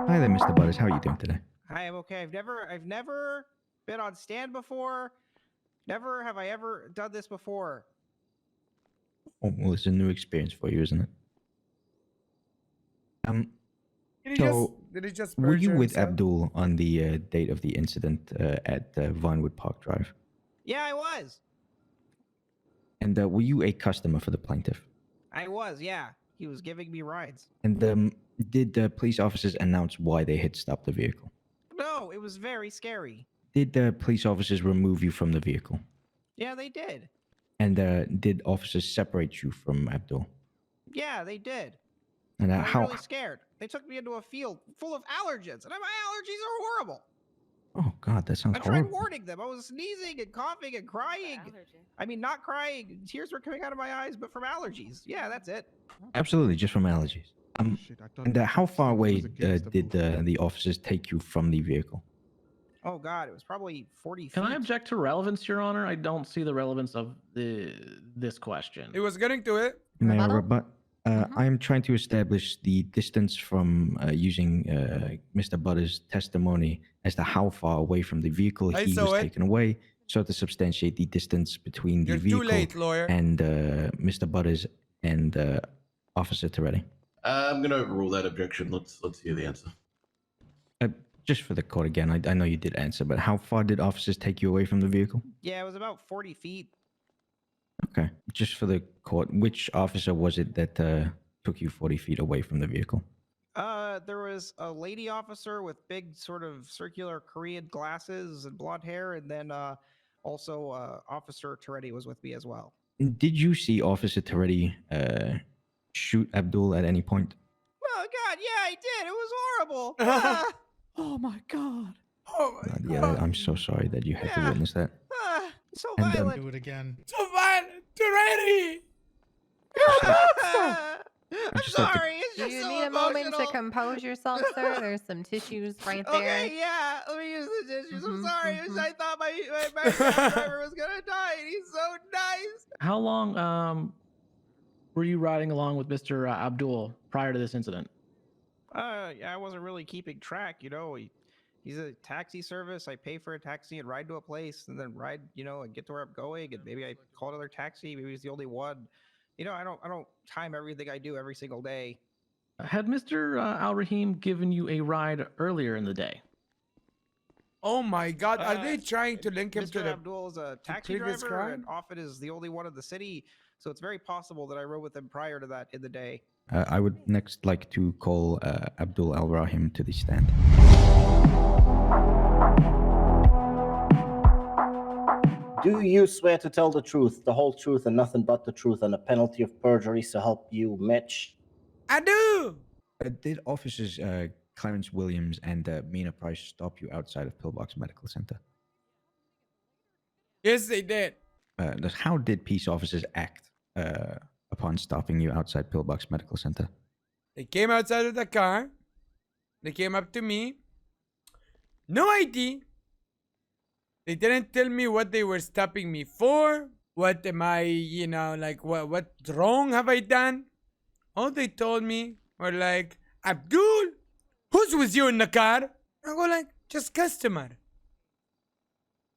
Hi there, Mr. Butters. How are you doing today? I am okay. I've never been on stand before. Never have I ever done this before. Oh, well, it's a new experience for you, isn't it? Did he just Were you perjure with himself? Abdul on the date of the incident at Vinewood Park Drive? Yeah, I was. And were you a customer for the plaintiff? I was, yeah. He was giving me rides. And did the police officers announce why they had stopped the vehicle? No, it was very scary. Did the police officers remove you from the vehicle? Yeah, they did. And did officers separate you from Abdul? Yeah, they did. And I'm how? really scared. They took me into a field full of allergens, and my allergies are horrible. Oh God, that sounds I tried horrible. warning them. I was sneezing and coughing and crying. I mean, not crying. Tears were coming out of my eyes, but from allergies. Yeah, that's it. Absolutely, just from allergies. And how far away did the officers take you from the vehicle? Oh God, it was probably 40 feet. Can I object to relevance, Your Honor? I don't see the relevance of this question. He was getting to it. May I Rebuttal? rebut? I am trying to establish the distance from using Mr. Butter's testimony as to how far away from the vehicle I he saw was it. taken away, so to substantiate the distance between the You're vehicle too late, lawyer. and Mr. Butters and Officer Toretti. I'm going to overrule that objection. Let's hear the answer. Just for the court again, I know you did answer, but how far did officers take you away from the vehicle? Yeah, it was about 40 feet. Okay, just for the court, which officer was it that took you 40 feet away from the vehicle? There was a lady officer with big sort of circular Korean glasses and blonde hair, and then also Officer Toretti was with me as well. Did you see Officer Toretti shoot Abdul at any point? Oh God, yeah, I did. It was horrible. Ah, Oh my god. Oh my Yeah, God. I'm so sorry that you had to Yeah. witness that. so And, violent. Do it again. So violent. Already. I'm just like to- sorry. It's Do just you so need a moment to emotional. compose yourself, sir? There's some tissues right there. Okay, yeah. Let me use the tissues. I'm Mhm, sorry. mhm. I thought my driver was gonna die, and he's so nice. How long were you riding along with Mr. Abdul prior to this incident? Yeah, I wasn't really keeping track. You know, he's a taxi service. I pay for a taxi and ride to a place, and then ride. You know, and get to where I'm going, and maybe I call another taxi. Maybe he's the only one. You know, I don't time everything I do every single day. Had Mr. Al Rahim given you a ride earlier in the day? Oh my God. Are they trying to link him Mr. to the Abdul is a taxi previous driver, crime? and often is the only one in the city. So it's very possible that I rode with him prior to that in the day. I would next like to call Abdul Al Rahim to the stand. Do you swear to tell the truth, the whole truth, and nothing but the truth, on a penalty of perjury, so help you, Mitch? I do. Did officers Clarence Williams and Mina Price stop you outside of Pillbox Medical Center? Yes, they did. How did peace officers act upon stopping you outside Pillbox Medical Center? They came outside of the car. They came up to me. No ID. They didn't tell me what they were stopping me for. What am I, you know, like what wrong have I done? All they told me were like, Abdul, who's with you in the car? I go like, just customer.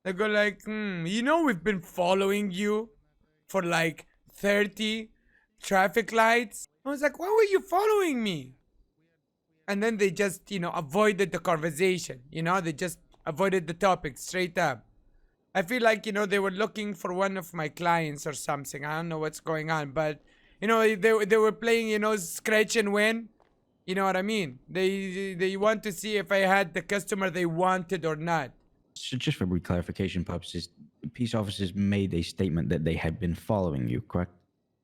They go like, you know, we've been following you for like 30 traffic lights. I was like, why were you following me? And then they just, you know, avoided the conversation. You know, they just avoided the topic straight up. I feel like, you know, they were looking for one of my clients or something. I don't know what's going on, but, you know, they were playing, you know, scratch and win. You know what I mean? They want to see if I had the customer they wanted or not. So just for reclarification purposes, peace officers made a statement that they had been following you, correct?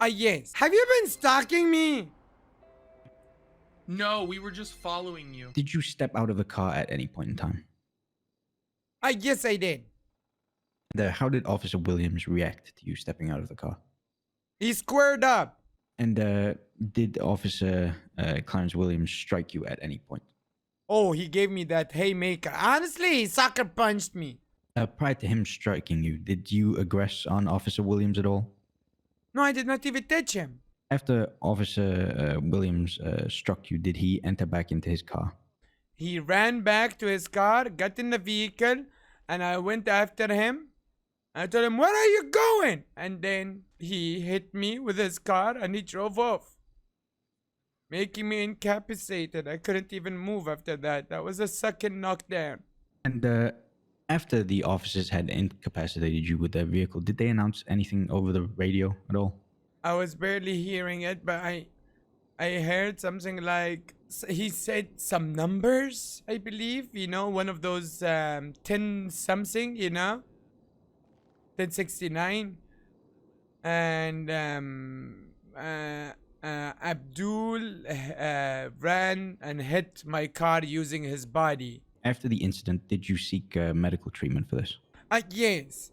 Yes. Have you been stalking me? No, we were just following you. Did you step out of the car at any point in time? Yes, I did. How did Officer Williams react to you stepping out of the car? He squared up. And did Officer Clarence Williams strike you at any point? Oh, he gave me that haymaker. Honestly, he sucker punched me. Prior to him striking you, did you aggress on Officer Williams at all? No, I did not even touch him. After Officer Williams struck you, did he enter back into his car? He ran back to his car, got in the vehicle, and I went after him. I told him, "Where are you going?" And then he hit me with his car and he drove off, making me incapacitated. I couldn't even move after that. That was a second knockdown. And after the officers had incapacitated you with their vehicle, did they announce anything over the radio at all? I was barely hearing it, but I heard something like, he said some numbers, I believe, you know, one of those 10 something, you know, 1069. And Abdul ran and hit my car using his body. After the incident, did you seek medical treatment for this? Yes.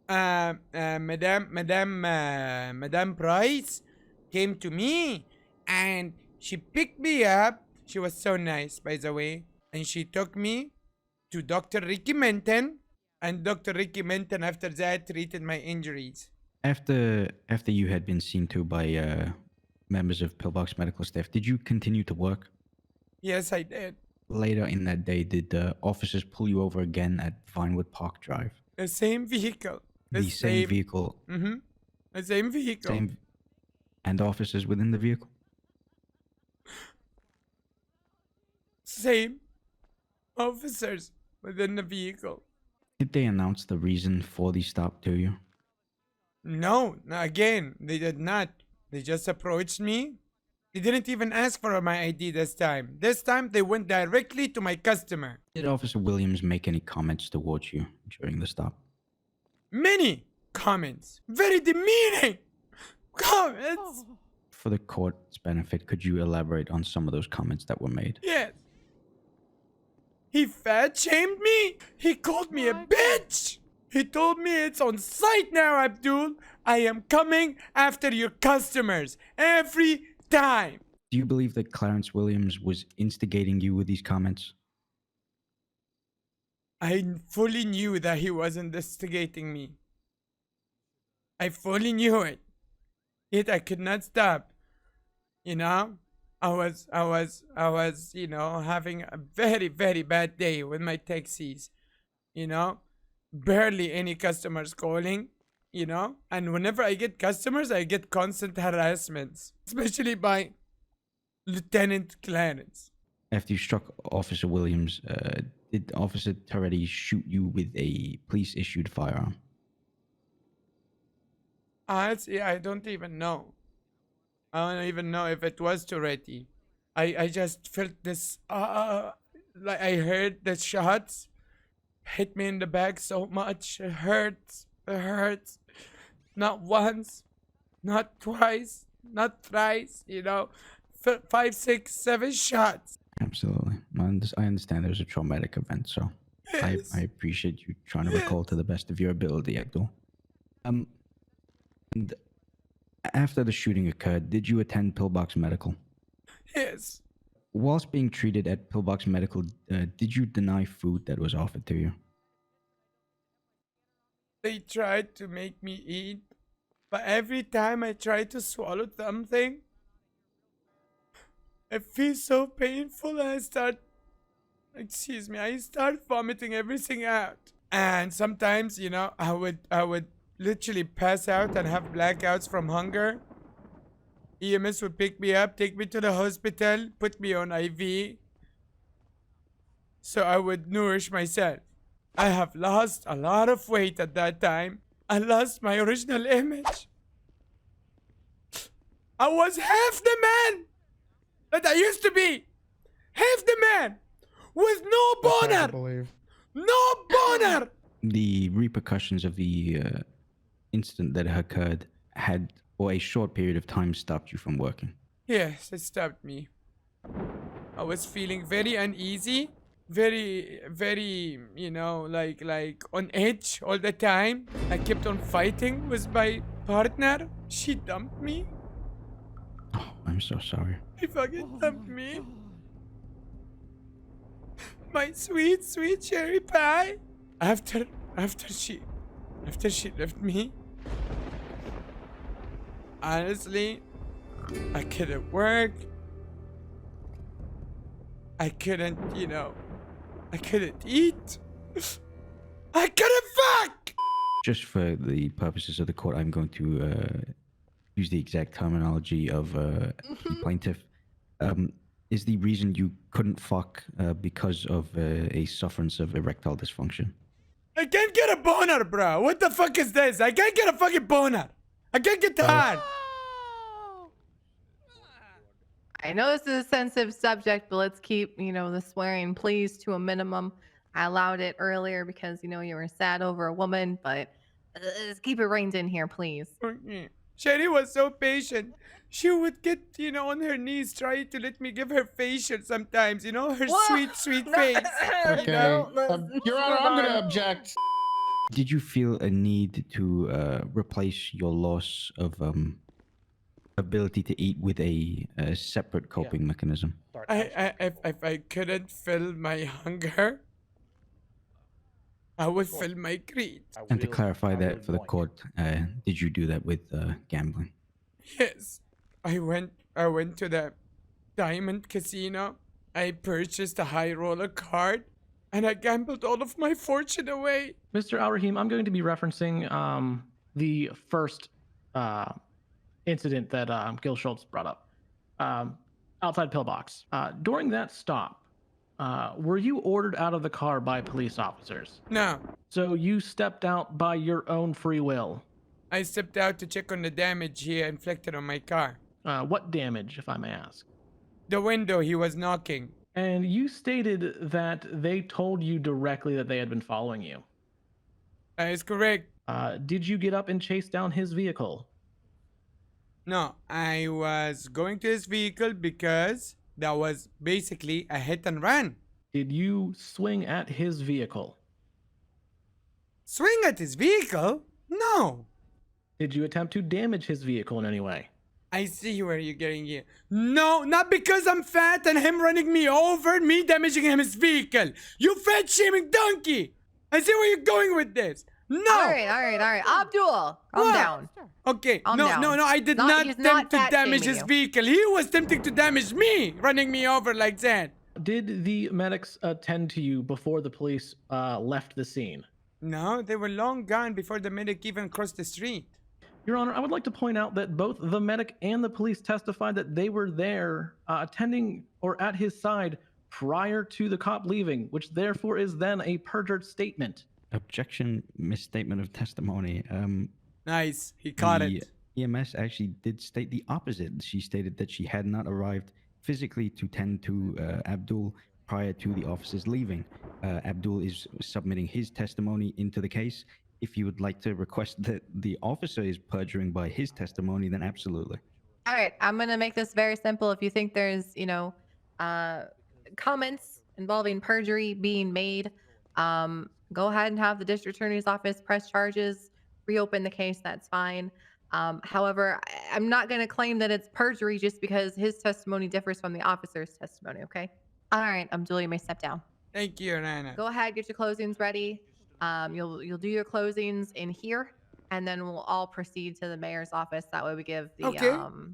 Madame Price came to me and she picked me up. She was so nice, by the way. And she took me to Dr. Ricky Menton. And Dr. Ricky Menton, after that, treated my injuries. After you had been seen to by members of Pillbox medical staff, did you continue to work? Yes, I did. Later in that day, did the officers pull you over again at Vinewood Park Drive? The same vehicle. The same vehicle. Mm-hmm. The same vehicle. And officers within the vehicle? Same officers within the vehicle. Did they announce the reason for the stop to you? No, again, they did not. They just approached me. They didn't even ask for my ID this time. This time, they went directly to my customer. Did Officer Williams make any comments towards you during the stop? Many comments. Very demeaning comments. For the court's benefit, could you elaborate on some of those comments that were made? Yes. He fat shamed me. He called me a bitch. He told me it's on site now, Abdul. I am coming after your customers every time. Do you believe that Clarence Williams was instigating you with these comments? I fully knew that he wasn't instigating me. I fully knew it. Yet I could not stop. You know? I was, you know, having a very, very bad day with my taxis. You know? Barely any customers calling, you know? And whenever I get customers, I get constant harassments. Especially by Lieutenant Clarence. After you struck Officer Williams, did Officer Toretti shoot you with a police-issued firearm? Honestly, I don't even know. I don't even know if it was Toretti. I just felt this, like I heard the shots hit me in the back so much. It hurts. It hurts. Not once, not twice, not thrice, you know. 5, 6, 7 shots. Absolutely. I understand there's a traumatic event, so Yes. I appreciate you trying to recall to the best of your ability, Abdul. And after the shooting occurred, did you attend Pillbox Medical? Yes. Whilst being treated at Pillbox Medical, did you deny food that was offered to you? They tried to make me eat, but every time I try to swallow something, it feels so painful and I start vomiting everything out. And sometimes, you know, I would literally pass out and have blackouts from hunger. EMS would pick me up, take me to the hospital, put me on IV, so I would nourish myself. I have lost a lot of weight at that time. I lost my original image. I was half the man that I used to be. Half the man with no That's hard to boner. believe. No boner. The repercussions of the incident that occurred had, for a short period of time, stopped you from working. Yes, it stopped me. I was feeling very uneasy, very, like on edge all the time. I kept on fighting with my partner. She dumped me. Oh, I'm so sorry. She fucking dumped me. My sweet, sweet cherry pie. After she left me, honestly, I couldn't work. I couldn't eat. I couldn't fuck! Just for the purposes of the court, I'm going to use the exact terminology of the plaintiff. Is the reason you couldn't fuck because of a sufferance of erectile dysfunction? I can't get a boner, bro. What the fuck is this? I can't get a fucking boner. I can't get hard. I know this is a sensitive subject, but let's keep, the swearing please to a minimum. I allowed it earlier because, you were sad over a woman, but let's keep it reined in here, please. Sherry was so patient. She would get, on her knees trying to let me give her facial sometimes, her What? sweet, sweet face. Okay. Your Honor, I'm going to object. Did you feel a need to replace your loss of ability to eat with a separate coping mechanism? If I couldn't fill my hunger, I would fill my greed. And to clarify that for the court, did you do that with gambling? Yes. I went to the Diamond Casino. I purchased a high roller card, and I gambled all of my fortune away. Mr. Al-Rahim, I'm going to be referencing the first incident that Gil Schultz brought up outside Pillbox. During that stop, were you ordered out of the car by police officers? No. So you stepped out by your own free will? I stepped out to check on the damage he inflicted on my car. What damage, if I may ask? The window he was knocking. And you stated that they told you directly that they had been following you. That is correct. Did you get up and chase down his vehicle? No, I was going to his vehicle because that was basically a hit and run. Did you swing at his vehicle? Swing at his vehicle? No. Did you attempt to damage his vehicle in any way? I see where you're getting here. No, not because I'm fat and him running me over, me damaging his vehicle. You fat shaming donkey. I see where you're going with this. No. All right. Abdul, calm down. Okay. Calm No, down. I did not attempt to damage his vehicle. He was attempting to damage me, running me over like that. Did the medics attend to you before the police left the scene? No, they were long gone before the medic even crossed the street. Your Honor, I would like to point out that both the medic and the police testified that they were there attending or at his side prior to the cop leaving, which therefore is then a perjured statement. Objection, misstatement of testimony. Nice, he caught it. EMS actually did state the opposite. She stated that she had not arrived physically to tend to Abdul prior to the officers leaving. Abdul is submitting his testimony into the case. If you would like to request that the officer is perjuring by his testimony, then absolutely. All right, I'm going to make this very simple. If you think there's, comments involving perjury being made, go ahead and have the district attorney's office press charges, reopen the case, that's fine. However, I'm not going to claim that it's perjury just because his testimony differs from the officer's testimony, okay? All right, Abdul, you may step down. Thank you, Nana. Go ahead, get your closings ready. You'll do your closings in here, and then we'll all proceed to the mayor's office. That way we give the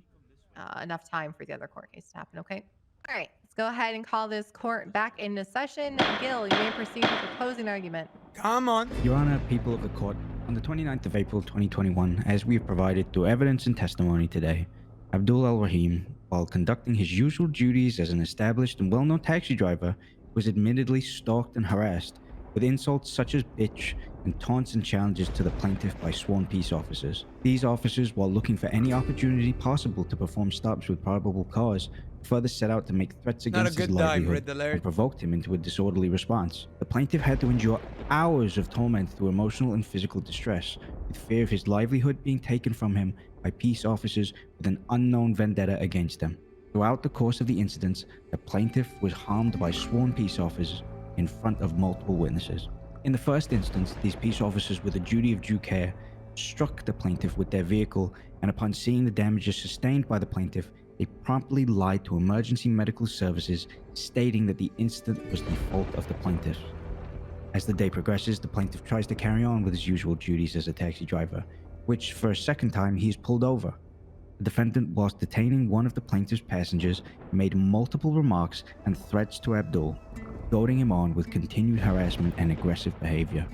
enough time for the other court case to happen, okay? All right, let's go ahead and call this court back into session. Gil, you may proceed with your closing argument. Come on. Your Honor, people of the court, on the 29th of April 2021, as we have provided through evidence and testimony today, Abdul Al-Rahim, while conducting his usual duties as an established and well-known taxi driver, was admittedly stalked and harassed with insults such as bitch and taunts and challenges to the plaintiff by sworn peace officers. These officers, while looking for any opportunity possible to perform stops with probable cause, further set out to make threats against his livelihood and provoked him into a disorderly response. The plaintiff had to endure hours of torment through emotional and physical distress, with fear of his livelihood being taken from him by peace officers with an unknown vendetta against him. Throughout the course of the incidents, the plaintiff was harmed by sworn peace officers in front of multiple witnesses. In the first instance, these peace officers with a duty of due care struck the plaintiff with their vehicle, and upon seeing the damages sustained by the plaintiff, they promptly lied to emergency medical services, stating that the incident was the fault of the plaintiff. As the day progresses, the plaintiff tries to carry on with his usual duties as a taxi driver, which for a second time he is pulled over. The defendant, whilst detaining one of the plaintiff's passengers, made multiple remarks and threats to Abdul, goading him on with continued harassment and aggressive behavior.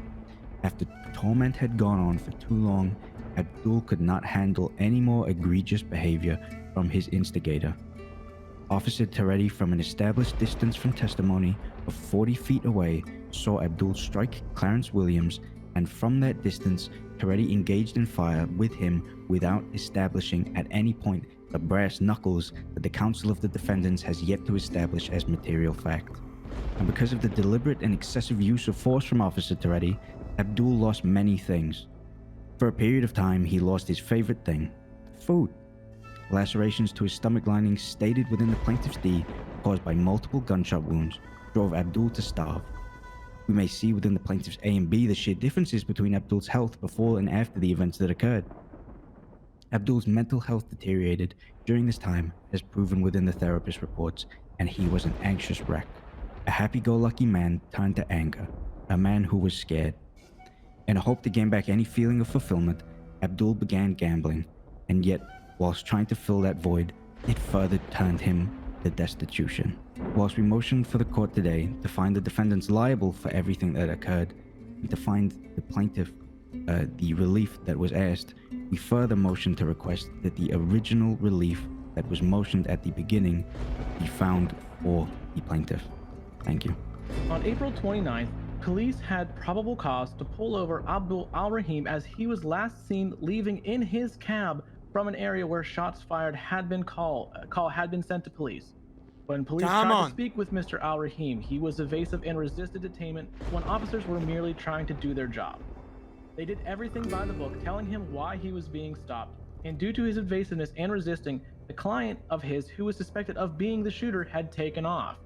After torment had gone on for too long, Abdul could not handle any more egregious behavior from his instigator. Officer Teretti, from an established distance from testimony of 40 feet away, saw Abdul strike Clarence Williams, and from that distance, Teretti engaged in fire with him without establishing at any point the brass knuckles that the counsel of the defendants has yet to establish as material fact. And because of the deliberate and excessive use of force from Officer Teretti, Abdul lost many things. For a period of time, he lost his favorite thing, food. Lacerations to his stomach lining stated within the plaintiff's deed, caused by multiple gunshot wounds, drove Abdul to starve. We may see within the plaintiff's A and B the sheer differences between Abdul's health before and after the events that occurred. Abdul's mental health deteriorated during this time, as proven within the therapist reports, and he was an anxious wreck. A happy-go-lucky man turned to anger, a man who was scared. In a hope to gain back any feeling of fulfillment, Abdul began gambling, and yet, whilst trying to fill that void, it further turned him to destitution. Whilst we motioned for the court today to find the defendants liable for everything that occurred, and to find the plaintiff the relief that was asked, we further motion to request that the original relief that was motioned at the beginning be found for the plaintiff. Thank you. On April 29th, police had probable cause to pull over Abdul Al-Rahim as he was last seen leaving in his cab from an area where shots fired had been had been sent to police. When police tried to speak with Mr. Al-Rahim, he was evasive and resisted detainment when officers were merely trying to do their job. They did everything by the book, telling him why he was being stopped, and due to his evasiveness and resisting, the client of his who was suspected of being the shooter had taken off.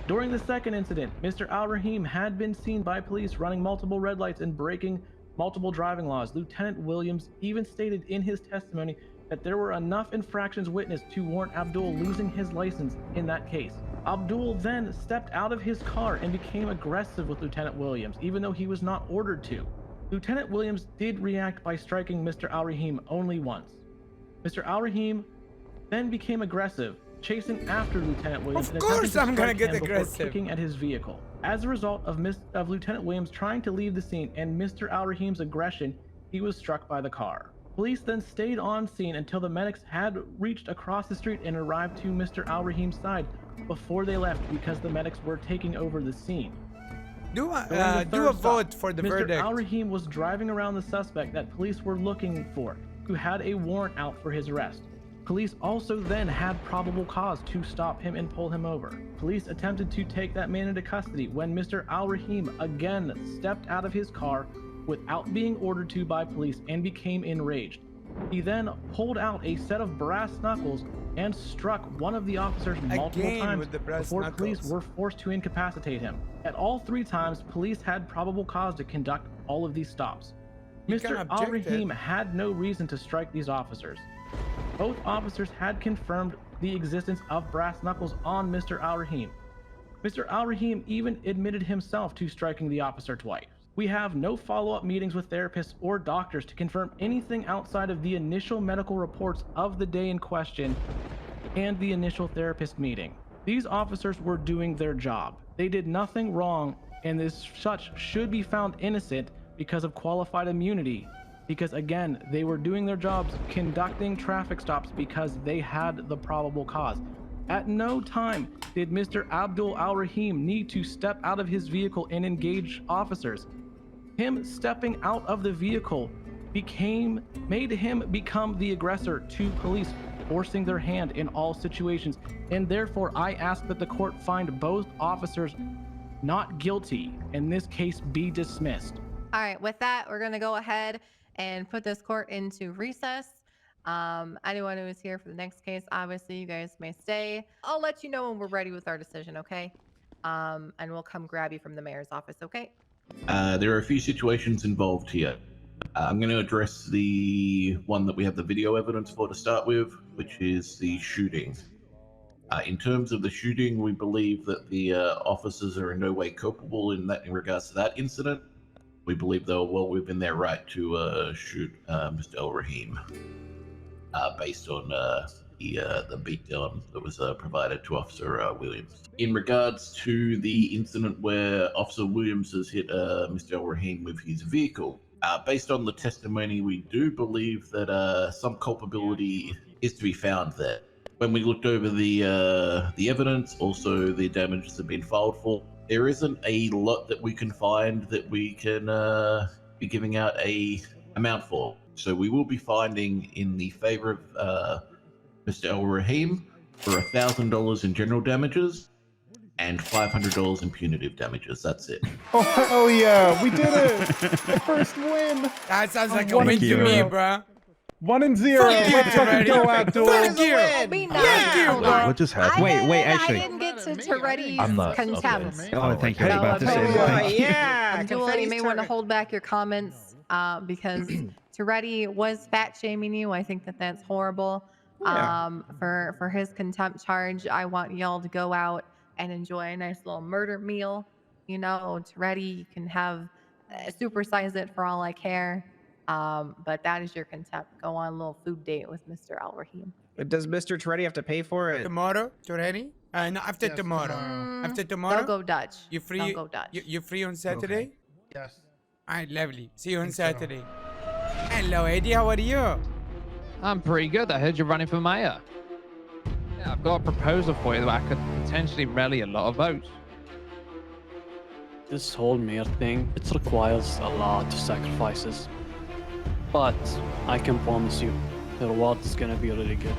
During the second incident, Mr. Al-Rahim had been seen by police running multiple red lights and breaking multiple driving laws. Lieutenant Williams even stated in his testimony that there were enough infractions witnessed to warrant Abdul losing his license in that case. Abdul then stepped out of his car and became aggressive with Lieutenant Williams, even though he was not ordered to. Lieutenant Williams did react by striking Mr. Al-Rahim only once. Mr. Al-Rahim then became aggressive, chasing after Lieutenant Williams. Of course I'm gonna get aggressive. Kicking at his vehicle. As a result of Lieutenant Williams trying to leave the scene and Mr. Al-Rahim's aggression, he was struck by the car. Police then stayed on scene until the medics had reached across the street and arrived to Mr. Al-Rahim's side before they left because the medics were taking over the scene. Do a vote for the verdict. Mr. Al-Rahim was driving around the suspect that police were looking for, who had a warrant out for his arrest. Police also then had probable cause to stop him and pull him over. Police attempted to take that man into custody when Mr. Al-Rahim again stepped out of his car without being ordered to by police and became enraged. He then pulled out a set of brass knuckles and struck one of the officers multiple times before police were forced to incapacitate him. At all three times, police had probable cause to conduct all of these stops. Mr. Al-Rahim had no reason to strike these officers. Both officers had confirmed the existence of brass knuckles on Mr. Al-Rahim. Mr. Al-Rahim even admitted himself to striking the officer twice. We have no follow-up meetings with therapists or doctors to confirm anything outside of the initial medical reports of the day in question and the initial therapist meeting. These officers were doing their job. They did nothing wrong, and as such should be found innocent because of qualified immunity. Because again, they were doing their jobs, conducting traffic stops because they had the probable cause. At no time did Mr. Abdul Al-Rahim need to step out of his vehicle and engage officers. Him stepping out of the vehicle made him become the aggressor to police, forcing their hand in all situations. And therefore, I ask that the court find both officers not guilty, and this case be dismissed. All right, with that, we're going to go ahead and put this court into recess. Anyone who is here for the next case, obviously you guys may stay. I'll let you know when we're ready with our decision, okay? And we'll come grab you from the mayor's office, okay? There are a few situations involved here. I'm going to address the one that we have the video evidence for to start with, which is the shooting. In terms of the shooting, we believe that the officers are in no way culpable in regards to that incident. We believe they were well within their right to shoot Mr. El Rahim, based on the beatdown that was provided to Officer Williams. In regards to the incident where Officer Williams has hit Mr. El Rahim with his vehicle, based on the testimony, we do believe that some culpability is to be found there. When we looked over the evidence, also the damages have been filed for, there isn't a lot that we can find that we can be giving out a amount for. So we will be finding in the favor of Mr. El Rahim for $1,000 in general damages and $500 in punitive damages. That's it. Oh hell yeah, we did it! The first win. That sounds like a One win and to zero. me, bro. 1-0. Fuck you, Let's fucking go, Abdul. Fuck you. Oh, be nice. Thank you, Hold bro. on. What just happened? Wait, actually. I didn't get to Toretti's I'm not- contempt. okay. Oh, thank you. I was about to say Okay. that. Right. Yeah, Abdul, you may want to hold back your comments because Toretti was fat shaming you. I think that that's horrible. Yeah. For his contempt charge, I want y'all to go out and enjoy a nice little murder meal. You know, Toretti, you can have supersize it for all I care. But that is your contempt. Go on a little food date with Mr. Al Rahim. Does Mr. Toretti have to pay for it? Tomorrow, already? No, after Yes, tomorrow. tomorrow. After tomorrow. Don't go Dutch. You free? Don't go Dutch. You free on Saturday? Yes. All right, lovely. See you on Think so. Saturday. Hello, Eddie. How are you? I'm pretty good. I heard you're running for mayor. Yeah, I've got a proposal for you that I could potentially rally a lot of votes. This whole mayor thing, it requires a lot of sacrifices. But I can promise you, the reward is gonna be really good.